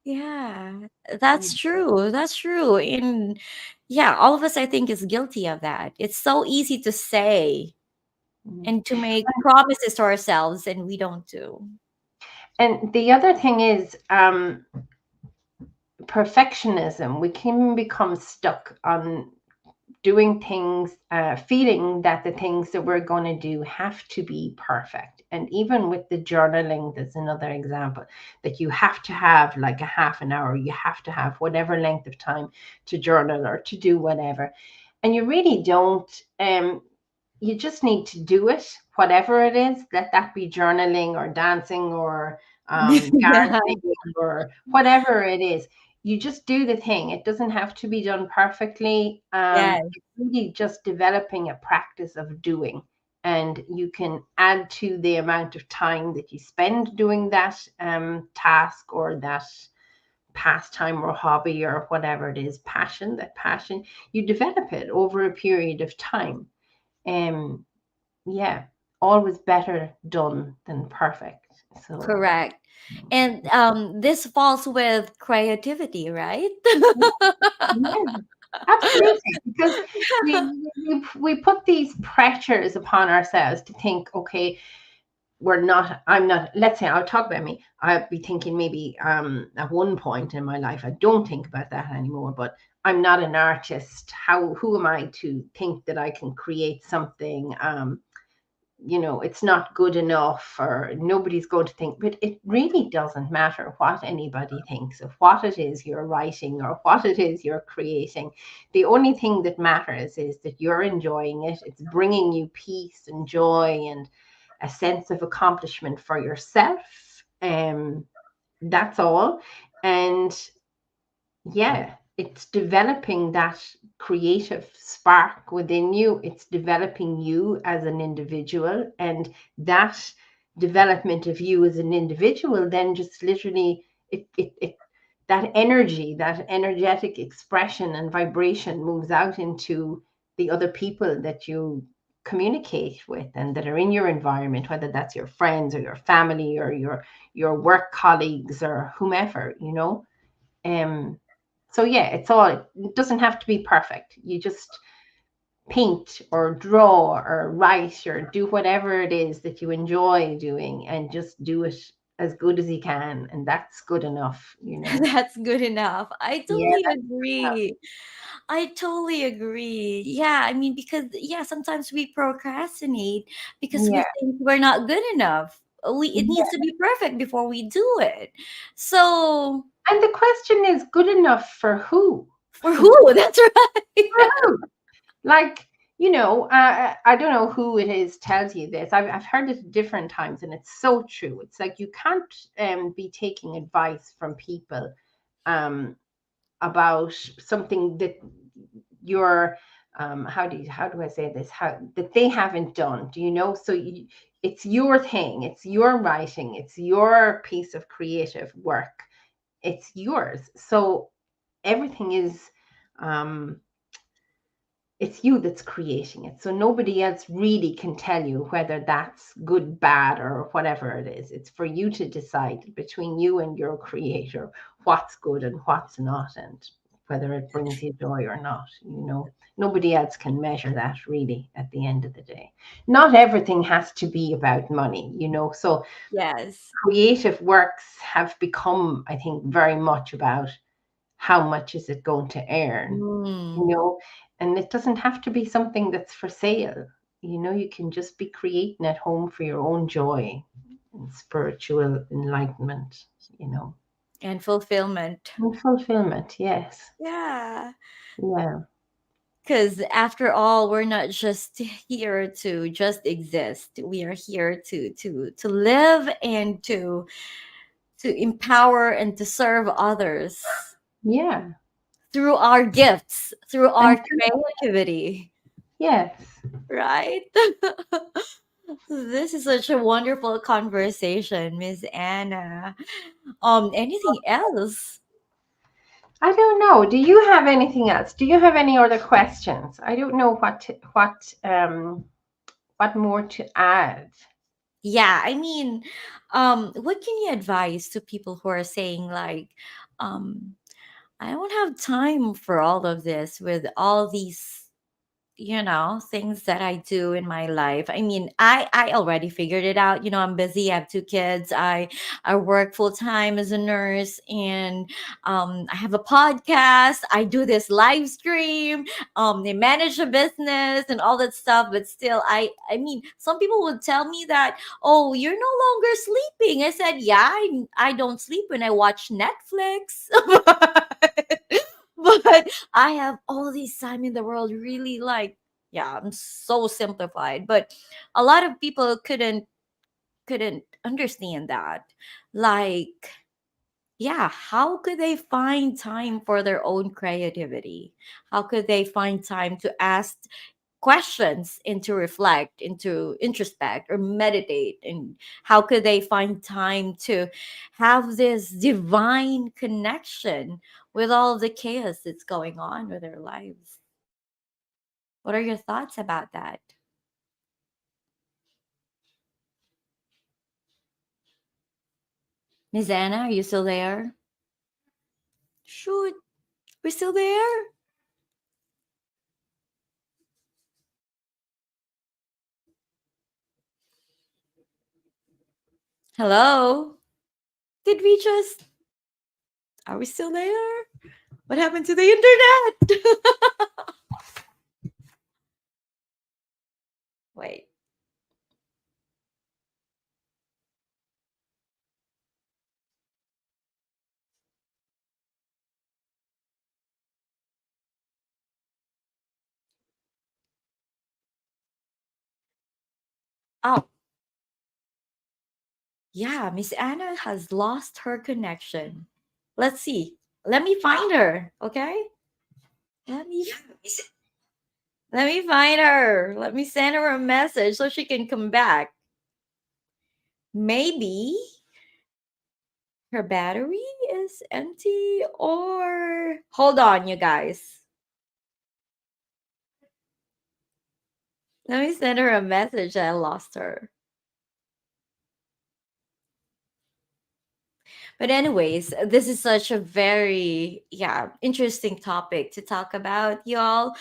Yeah, that's true. That's true. And yeah, all of us, I think, is guilty of that. It's so easy to say Mm. and to make promises to ourselves, and we don't do. And the other thing is, perfectionism. We can become stuck on doing things, feeling that the things that we're going to do have to be perfect. And even with the journaling, there's another example that you have to have like a half an hour, you have to have whatever length of time to journal or to do whatever. And you really don't. You just need to do it, whatever it is, let that be journaling or dancing or Yeah. gardening or whatever it is. You just do the thing. It doesn't have to be done perfectly. Yes. It's really just developing a practice of doing. And you can add to the amount of time that you spend doing that task or that pastime or hobby or whatever it is, passion, that passion, you develop it over a period of time. Um, yeah, always better done than perfect. So, Correct. And this falls with creativity, right? yeah, absolutely. Because we put these pressures upon ourselves to think, okay, I'm not, let's say I'll talk about me. I'll be thinking maybe at one point in my life, I don't think about that anymore, but I'm not an artist. Who am I to think that I can create something? It's not good enough or nobody's going to think, but it really doesn't matter what anybody thinks of what it is you're writing or what it is you're creating. The only thing that matters is that you're enjoying it. It's bringing you peace and joy and a sense of accomplishment for yourself. That's all. And yeah, it's developing that creative spark within you. It's developing you as an individual. And that development of you as an individual then just literally that energy, that energetic expression and vibration moves out into the other people that you communicate with and that are in your environment, whether that's your friends or your family or your work colleagues or whomever. um so yeah, it doesn't have to be perfect. You just paint or draw or write or do whatever it is that you enjoy doing and just do it as good as you can, and that's good enough. That's good enough. I Yeah, totally that's enough. agree. I totally agree. Yeah, I mean, because yeah, sometimes we procrastinate because we Yeah, think we're not good enough. It needs yeah. to be perfect before we do it. So And the question is, good enough for who? for who? That's For right. who? Like, I don't know who it is tells you this. I've heard it different times, and it's so true. It's like you can't be taking advice from people um, about something that you're how do I say this, how that they haven't done. Do you know? So it's your thing, it's your writing, it's your piece of creative work, it's yours. So everything is um it's you that's creating it. So nobody else really can tell you whether that's good, bad, or whatever it is. It's for you to decide between you and your creator what's good and what's not, and whether it brings you joy or not. Nobody else can measure that really at the end of the day. Not everything has to be about money. So Yes. creative works have become, I think, very much about how much is it going to earn, you Mm. know, and it doesn't have to be something that's for sale. You can just be creating at home for your own joy and spiritual enlightenment, And fulfillment. and fulfillment. Yes. Yeah. Yeah. Because after all, we're not just here to just exist. We are here to live and to empower and to serve others Yeah. through our gifts, through And our creativity, yes. right? This is such a wonderful conversation, Miss Anna. Anything else? I don't know. Do you have anything else? Do you have any other questions? I don't know what more to add. Yeah, I mean, what can you advise to people who are saying like, um, I don't have time for all of this with all these things that I do in my life. I mean, I already figured it out. I'm busy. I have two kids. I work full time as a nurse, and I have a podcast. I do this live stream. They manage a business and all that stuff. But still, I mean, some people would tell me that, oh, you're no longer sleeping. I said, yeah, I don't sleep when I watch Netflix. But I have all this time in the world, really, like, yeah, I'm so simplified. But a lot of people couldn't understand that. Like, yeah, how could they find time for their own creativity? How could they find time to ask questions and to reflect, and to introspect or meditate? And how could they find time to have this divine connection with all of the chaos that's going on with their lives? What are your thoughts about that? Miss Anna, are you still there? Shoot, we're still there. Hello? Did we just, are we still there? What happened to the internet? Wait. Oh, yeah, Miss Anna has lost her connection. Let's see. Let me find her, okay? Let me let me find her. Let me send her a message so she can come back. Maybe her battery is empty, or hold on, you guys. Let me send her a message. I lost her. But anyways, this is such a very, yeah, interesting topic to talk about, y'all.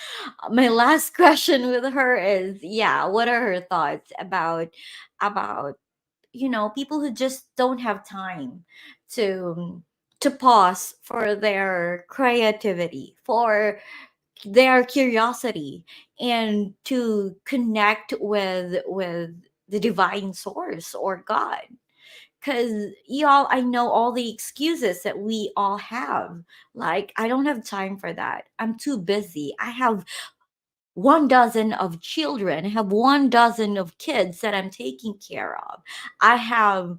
My last question with her is, yeah, what are her thoughts about people who just don't have time to to pause for their creativity, for their curiosity, and to connect with the divine source or God. Because, y'all, I know all the excuses that we all have. Like, I don't have time for that. I'm too busy. I have 1 dozen of children. I have 1 dozen of kids that I'm taking care of. I have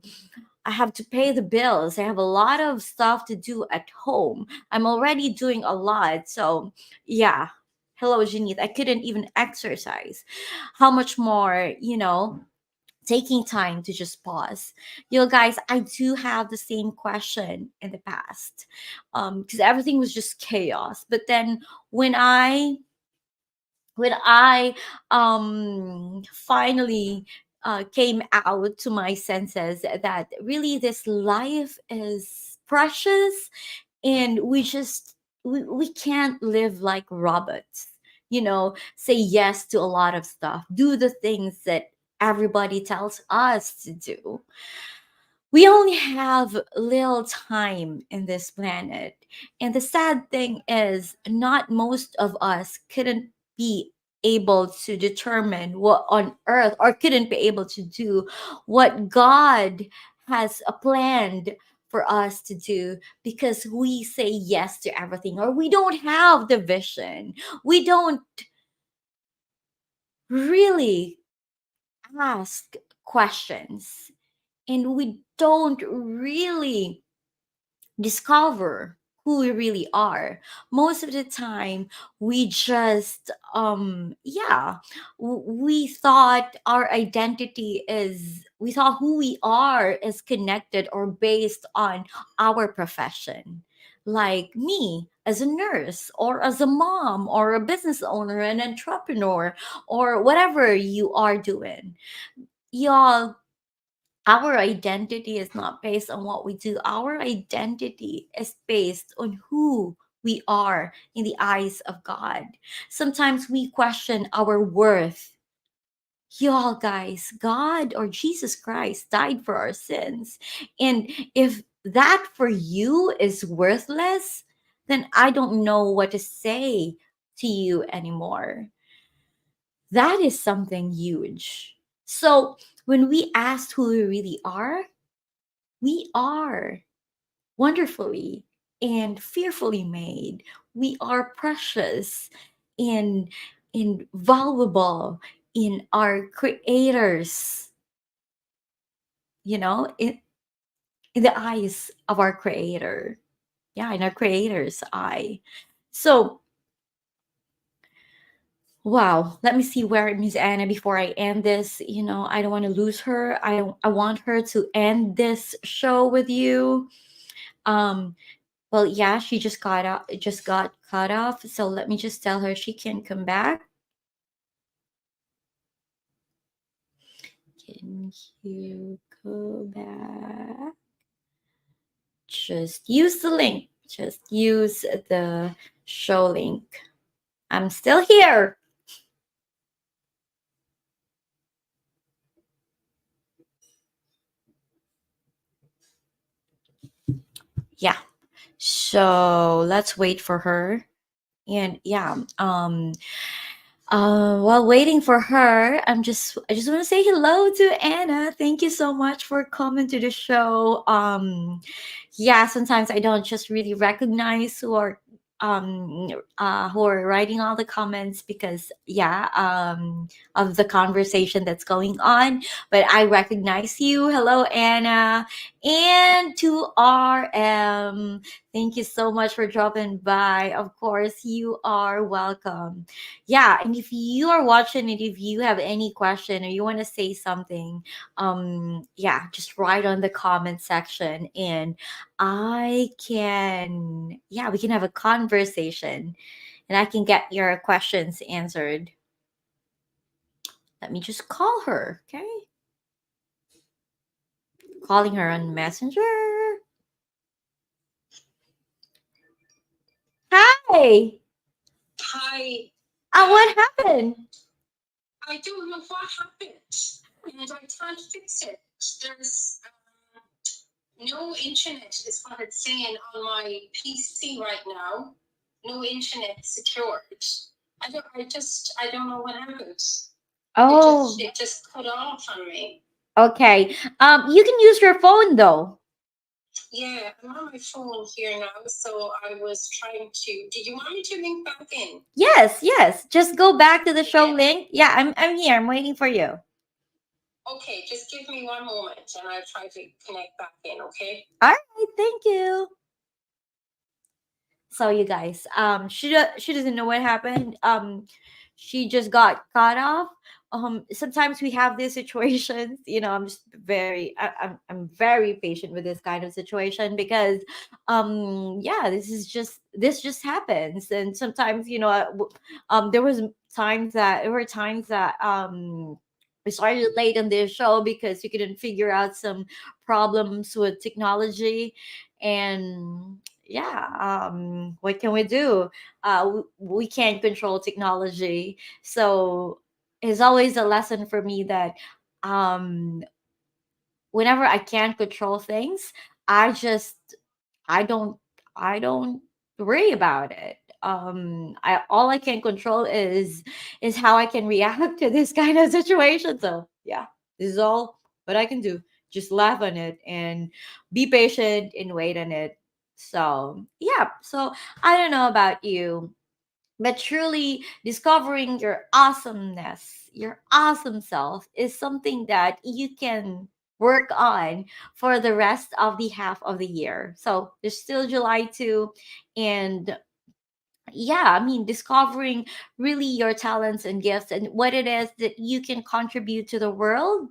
I have to pay the bills. I have a lot of stuff to do at home. I'm already doing a lot. So, yeah. Hello, Jeanith. I couldn't even exercise. How much more, taking time to just pause. Guys, I do have the same question in the past, because everything was just chaos. But then when I finally came out to my senses that really this life is precious, and we can't live like robots, say yes to a lot of stuff, do the things that everybody tells us to do. We only have little time in this planet. And the sad thing is, not most of us couldn't be able to determine what on earth, or couldn't be able to do what God has planned for us to do, because we say yes to everything, or we don't have the vision. We don't really ask questions, and we don't really discover who we really are. Most of the time, we just we thought our identity is, we thought who we are is connected or based on our profession. Like me as a nurse, or as a mom, or a business owner, an entrepreneur, or whatever you are doing. Y'all, our identity is not based on what we do. Our identity is based on who we are in the eyes of God. Sometimes we question our worth. Y'all, guys, God or Jesus Christ died for our sins. And if that for you is worthless, then I don't know what to say to you anymore. That is something huge. So when we ask who we are wonderfully and fearfully made. We are precious and, and valuable in our creators, in the eyes of our creator. Yeah, in our creator's eye. So, wow, let me see where Miss Anna before I end this. I don't want to lose her. I want her to end this show with you. Um Well, yeah, she just got cut off. So let me just tell her she can come back. Can you go back? Just use the link. Just use the show link. I'm still here. Yeah. So let's wait for her. And yeah, while waiting for her, I just want to say hello to Anna. Thank you so much for coming to the show. Yeah, sometimes I don't just really recognize um who are writing all the comments because yeah, of the conversation that's going on, but I recognize you. Hello, Anna. And to RM, thank you so much for dropping by. Of course, you are welcome. Yeah, and if you are watching it, if you have any question or you want to say something, yeah, just write on the comment section and we can have a conversation and I can get your questions answered. Let me just call her, okay? Calling her on Messenger. Hi. Hi. What happened? I don't know what happened, and I can't fix it. There's no internet, is what it's saying on my PC right now. No internet secured. I don't know what happened. Oh, It just cut off on me. okay. You can use your phone though. Yeah, I'm on my phone here now, so I was trying to. Did you want me to link back in? Yes, yes. Just go back to the show Yeah. link. Yeah, I'm here. I'm waiting for you. Okay, just give me one moment and I'll try to connect back in, okay? All right, thank you. So you guys, she doesn't know what happened. She just got cut off. Sometimes we have these situations. I'm just I'm very patient with this kind of situation because, yeah, this just happens, and sometimes there were times that we started late on this show because we couldn't figure out some problems with technology and yeah, what can we do? We can't control technology, so it's always a lesson for me that um whenever I can't control things, I just I don't I don't worry about it. I all I can control is how I can react to this kind of situation. So yeah, this is all what I can do. Just laugh on it and be patient and wait on it. So yeah, so I don't know about you, but truly discovering your awesomeness, your awesome self is something that you can work on for the rest of the half of the year. So there's still July 2, and yeah, I mean, discovering really your talents and gifts and what it is that you can contribute to the world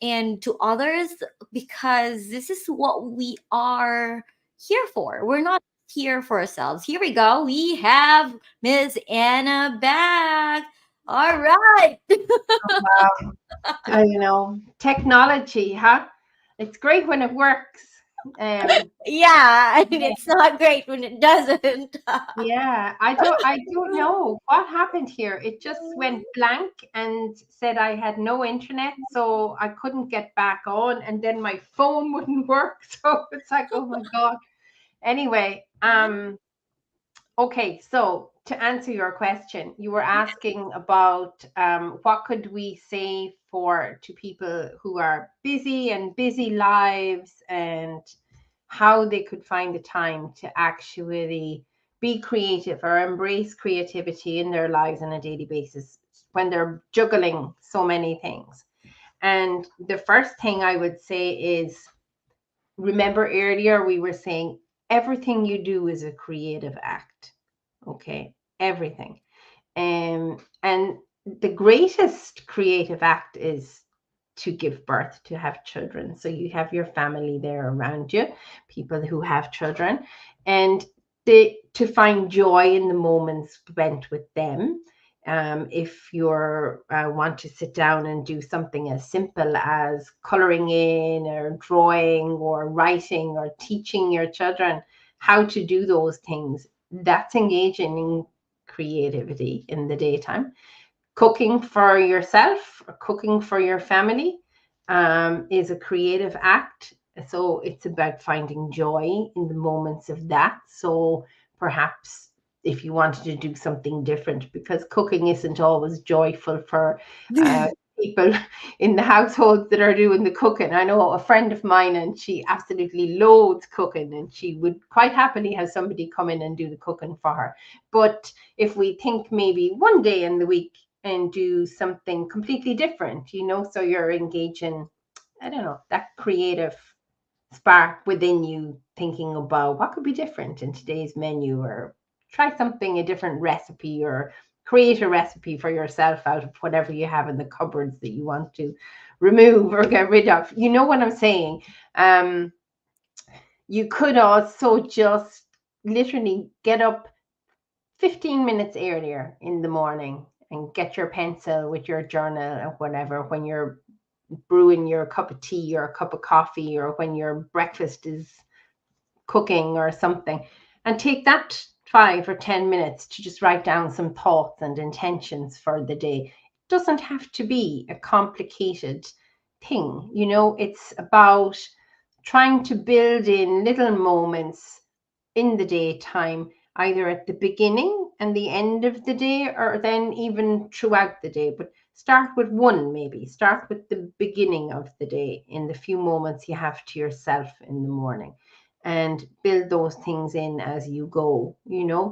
and to others, because this is what we are here for. We're not here for ourselves. Here we go. We have Miss Anna back. All right. Wow. I know. Technology, huh? It's great when it works. Yeah, and Yeah, it's not great when it doesn't. yeah, I don't know what happened here. It just went blank and said I had no internet, so I couldn't get back on, and then my phone wouldn't work. So it's like, oh my God. Anyway, okay, so to answer your question, you were asking about what could we say for to people who are busy and busy lives, and how they could find the time to actually be creative or embrace creativity in their lives on a daily basis when they're juggling so many things. And the first thing I would say is, remember earlier we were saying everything you do is a creative act. Okay, everything. And the greatest creative act is to give birth, to have children. So you have your family there around you, people who have children, and to find joy in the moments spent with them. If you're want to sit down and do something as simple as coloring in or drawing or writing or teaching your children how to do those things, that's engaging in creativity in the daytime. Cooking for yourself or cooking for your family is a creative act. So it's about finding joy in the moments of that. So perhaps if you wanted to do something different, because cooking isn't always joyful for uh, people in the households that are doing the cooking. I know a friend of mine, and she absolutely loathes cooking, and she would quite happily have somebody come in and do the cooking for her. But if we think maybe one day in the week and do something completely different, so you're engaging, I don't know, that creative spark within you, thinking about what could be different in today's menu, or try something, a different recipe, or create a recipe for yourself out of whatever you have in the cupboards that you want to remove or get rid of. You know what I'm saying? Um, you could also just literally get up 15 minutes earlier in the morning and get your pencil with your journal or whatever when you're brewing your cup of tea or a cup of coffee, or when your breakfast is cooking or something, and take that 5 or 10 minutes to just write down some thoughts and intentions for the day. It doesn't have to be a complicated thing. It's about trying to build in little moments in the daytime, either at the beginning and the end of the day, or then even throughout the day. But start with one, maybe. Start with the beginning of the day, in the few moments you have to yourself in the morning, and build those things in as you go,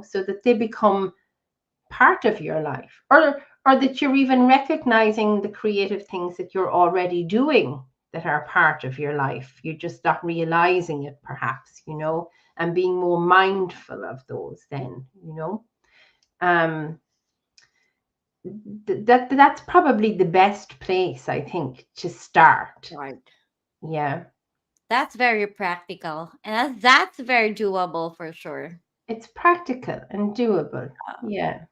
so that they become part of your life, or that you're even recognizing the creative things that you're already doing that are part of your life. You're just not realizing it, perhaps, and being more mindful of those then. um that's probably the best place, I think, to start. Right. Yeah, That's very practical, and that's very doable for sure. it's practical and doable. Yeah.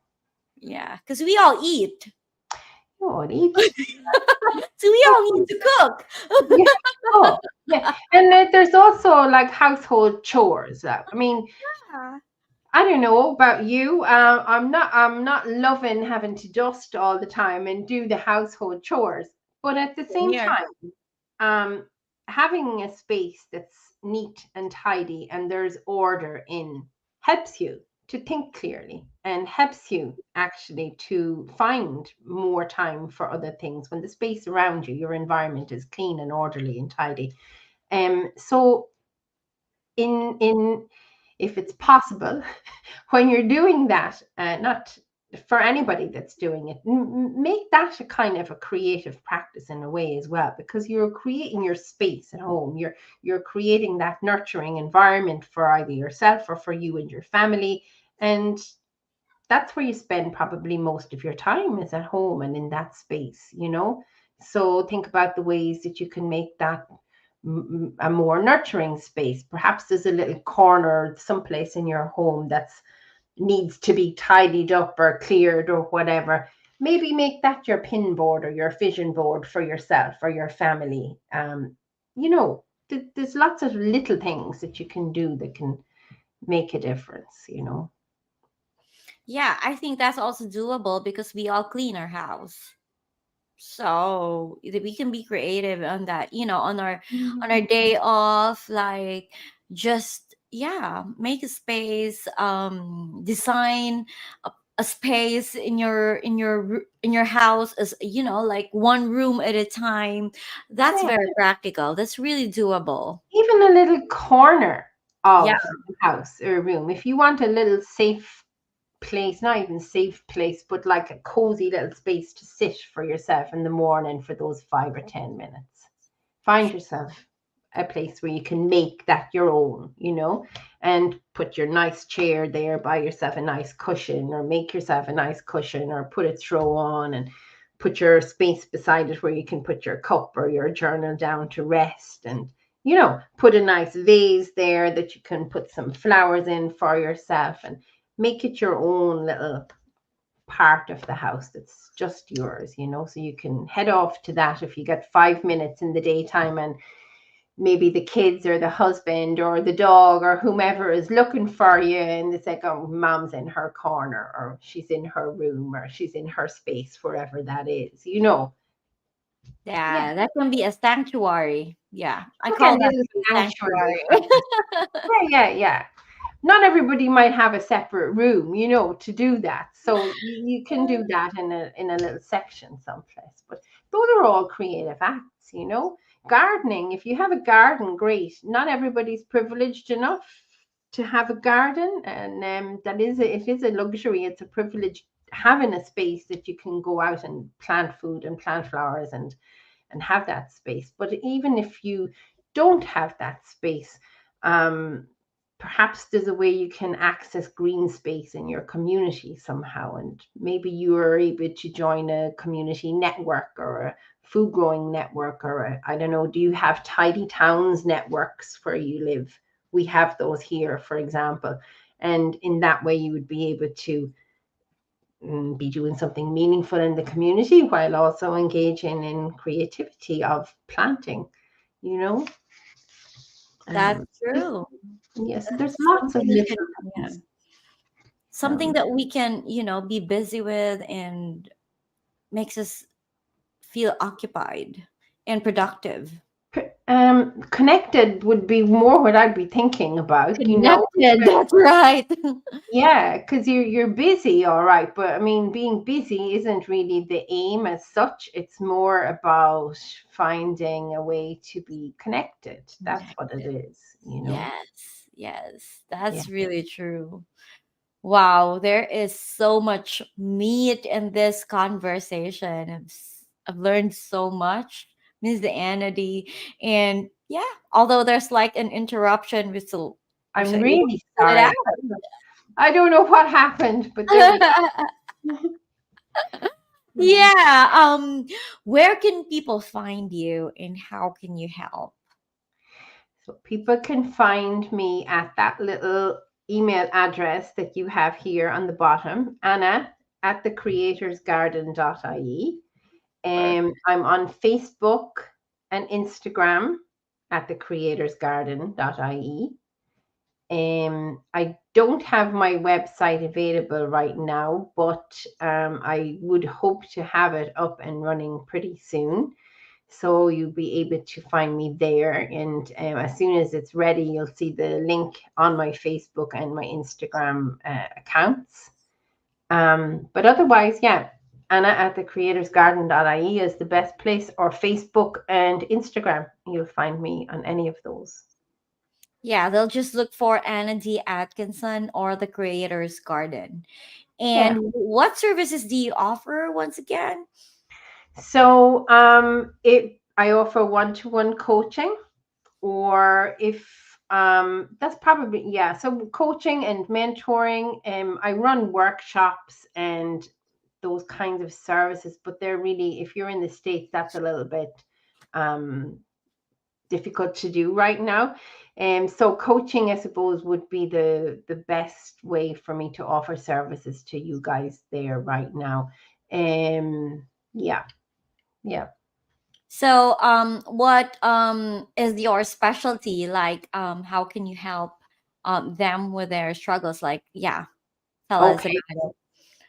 Yeah, because we all eat. Oh, eat. So we all need to cook. Yeah. Oh, yeah. And then there's also like household chores. I mean, Yeah. I don't know about you. I'm not loving having to dust all the time and do the household chores, but at the Same same here. time, having a space that's neat and tidy and there's order in helps you to think clearly, and helps you actually to find more time for other things when the space around you, your environment, is clean and orderly and tidy. So in if it's possible, when you're doing that, not for anybody that's doing it, make that a kind of a creative practice in a way as well, because you're creating your space at home. You're creating that nurturing environment for either yourself or for you and your family, and that's where you spend probably most of your time, is at home and in that space. So think about the ways that you can make that a more nurturing space. Perhaps there's a little corner someplace in your home that's needs to be tidied up or cleared or whatever. Maybe make that your pin board or your vision board for yourself or your family. there's lots of little things that you can do that can make a difference, you know. Yeah, I think that's also doable because we all clean our house. So we can be creative on that, on our Mhm. day off, like just make a space, design a space in in your house, as like one room at a time. That's Yeah. very practical. That's really doable. Even a little corner Yeah, of the house or room, if you want a little safe place, not even safe place, but like a cozy little space to sit for yourself in the morning for those 5 or 10 minutes. Find yourself a place where you can make that your own, you know, and put your nice chair there, buy yourself a nice cushion, or make yourself a nice cushion, or put a throw on and put your space beside it where you can put your cup or your journal down to rest. And put a nice vase there that you can put some flowers in for yourself, and make it your own little part of the house that's just yours, so you can head off to that if you get 5 minutes in the daytime, and maybe the kids or the husband or the dog or whomever is looking for you, and it's like, oh, mom's in her corner, or she's in her room, or she's in her space, wherever that is. Yeah, yeah, that can be a sanctuary. Yeah, I like a call that little a sanctuary sanctuary. for yourself. Yeah, yeah, yeah. Not everybody might have a separate room, to do that. So you can do that in a little section someplace. But those are all creative acts. Gardening, if you have a garden, great. Not everybody's privileged enough to have a garden, and it is a luxury. It's a privilege having a space that you can go out and plant food and plant flowers and have that space. But even if you don't have that space, um, perhaps there's a way you can access green space in your community somehow. And maybe you are able to join a community network or a food growing network, or I don't know, do you have tidy towns networks where you live? We have those here, for example. And in that way, you would be able to be doing something meaningful in the community while also engaging in creativity of planting, you know. That's Um, true. yes, there's That's lots of something we little can, yeah, things. something Um, that we can, be busy with and makes us feel occupied and productive. Connected would be more what I'd be thinking about. Connected, that's right. Yeah, because you're busy, all right, but I mean, being busy isn't really the aim as such. It's more about finding a way to be connected. That's what it Connected. is. Yes, yes, Yeah. that's really true. Wow, there is so much meat in this conversation. I've learned so much, Miss Anody. And yeah, although there's like an interruption, we're I'm still able to really pull it sorry. I don't know what happened, but there we out. go. Mhm. Yeah. Where can people find you and how can you help? So people can find me at that little email address that you have here on the bottom, Anna at thecreatorsgarden.ie. Perfect. I'm on Facebook and Instagram at thecreatorsgarden.ie. I don't have my website available right now, but I would hope to have it up and running pretty soon. So you'll be able to find me there. And as soon as it's ready, you'll see the link on my Facebook and my Instagram accounts. But otherwise, yeah, Anna at thecreatorsgarden.ie is the best place, or Facebook and Instagram. You'll find me on any of those. Yeah, they'll just look for Anna D. Atkinson or the Creator's Garden. Yeah. And what services do you offer once again? So it I offer one-to-one coaching, or if that's probably, yeah, so coaching and mentoring. I run workshops and those kinds of services, but they're really, if you're in the States, that's a little bit um difficult to do right now. So coaching, I suppose, would be the best way for me to offer services to you guys there right now. Yeah, yeah. So, what is your specialty? Like, how can you help them with their struggles? Like, yeah, tell us Okay. about it.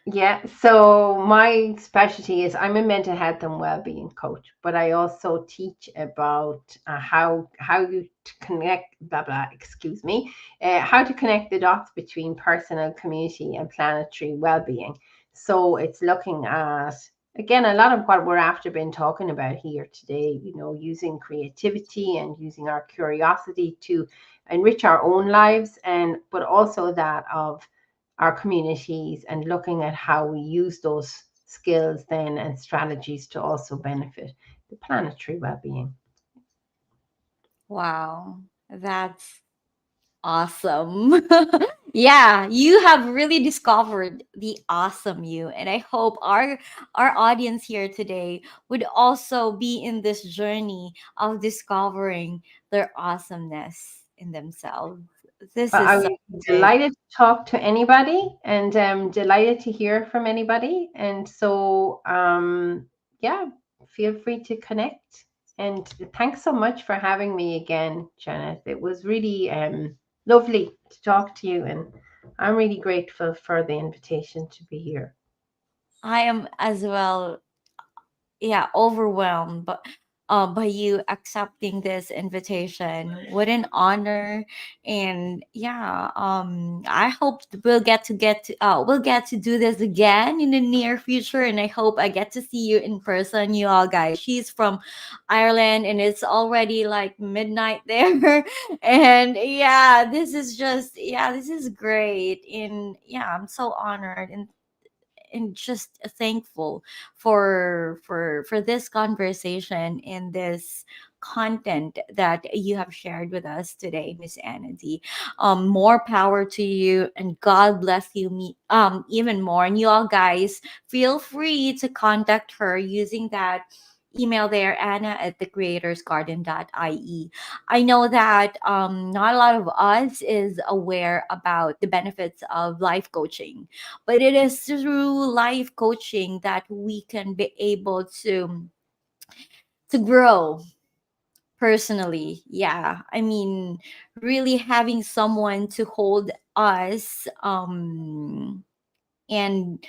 Yeah, so my specialty is I'm a mental health and well-being coach, but I also teach about how you connect blah blah. Excuse me, how to connect the dots between personal, community, and planetary well-being. So it's looking at again a lot of what we're after been talking about here today. You know, using creativity and using our curiosity to enrich our own lives, and but also that of our communities and looking at how we use those skills then and strategies to also benefit the planetary well-being. Wow, that's awesome. Yeah, you have really discovered the awesome you, and I hope our audience here today would also be in this journey of discovering their awesomeness in themselves. This Well, is so I'm great. delighted to talk to anybody and delighted to hear from anybody. And so, yeah, feel free to connect. And thanks so much for having me again, Janet. It was really lovely to talk to you. And I'm really grateful for the invitation to be here. I am as well, yeah, overwhelmed by you accepting this invitation. What an honor. And yeah, I hope we'll get to do this again in the near future, and I hope I get to see you in person, you all guys. She's from Ireland, and it's already like midnight there. And yeah, this is great. And yeah, I'm so honored and just thankful for this conversation and this content that you have shared with us today, Miss Anna D. More power to you, and God bless you even more. And you all guys, feel free to contact her using that email there, Anna at thecreatorsgarden.ie. I know that not a lot of us is aware about the benefits of life coaching, but it is through life coaching that we can be able to grow personally. Yeah, I mean, really having someone to hold us and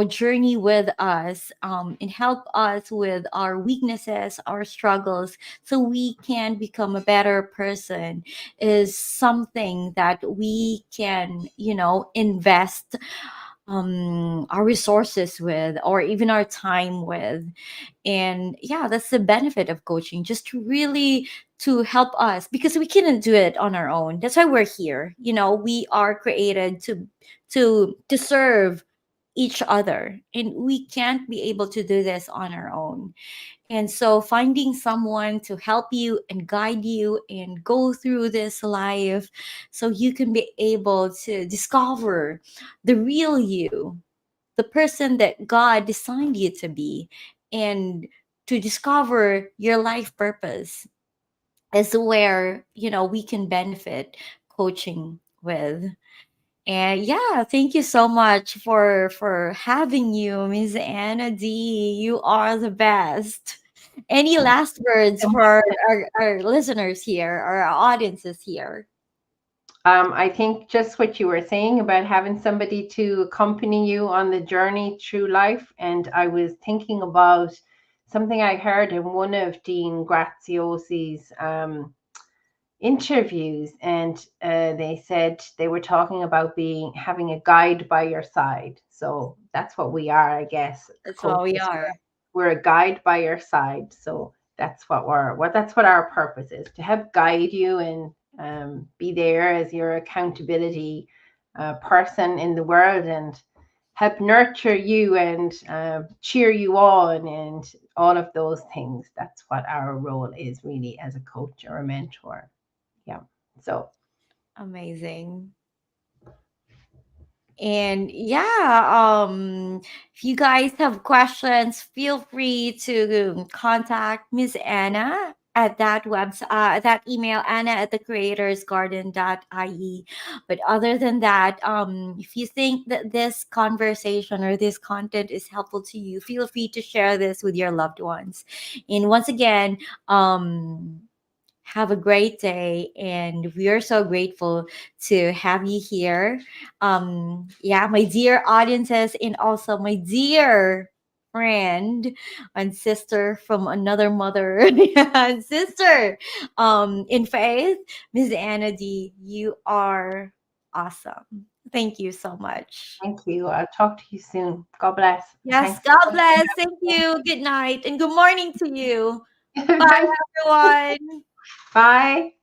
journey with us, and help us with our weaknesses, our struggles, so we can become a better person, is something that we can invest our resources with, or even our time with. And yeah, that's the benefit of coaching, just to really to help us, because we couldn't do it on our own. That's why we're here. We are created to serve each other, and we can't be able to do this on our own. And so finding someone to help you and guide you and go through this life, so you can be able to discover the real you, the person that God designed you to be, and to discover your life purpose, is where we can benefit coaching with. And yeah, thank you so much for having you, Miss Anna D. You are the best. Any last words for our listeners here, or our audiences here? I think just what you were saying about having somebody to accompany you on the journey through life. And I was thinking about something I heard in one of Dean Graziosi's interviews, and they said they were talking about being having a guide by your side. So that's what we are, I guess. That's what we Coaches, are. we're a guide by your side. So that's what our purpose is, to help guide you and be there as your accountability person in the world, and help nurture you and cheer you on and all of those things. That's what our role is really as a coach or a mentor. Yeah. So Amazing. And yeah, if you guys have questions, feel free to contact Miss Anna at that that email, Anna at the creatorsgarden.ie. But other than that, if you think that this conversation or this content is helpful to you, feel free to share this with your loved ones. And once again, have a great day, and we are so grateful to have you here. Yeah, my dear audiences, and also my dear friend and sister from another mother, yeah, and sister in faith, Miss Anna D, you are awesome. Thank you so much. Thank you. I'll talk to you soon. God bless. And Yes, thanks so God much bless. Thank you. Good night and good morning to you. for Bye, having me. everyone. Bye.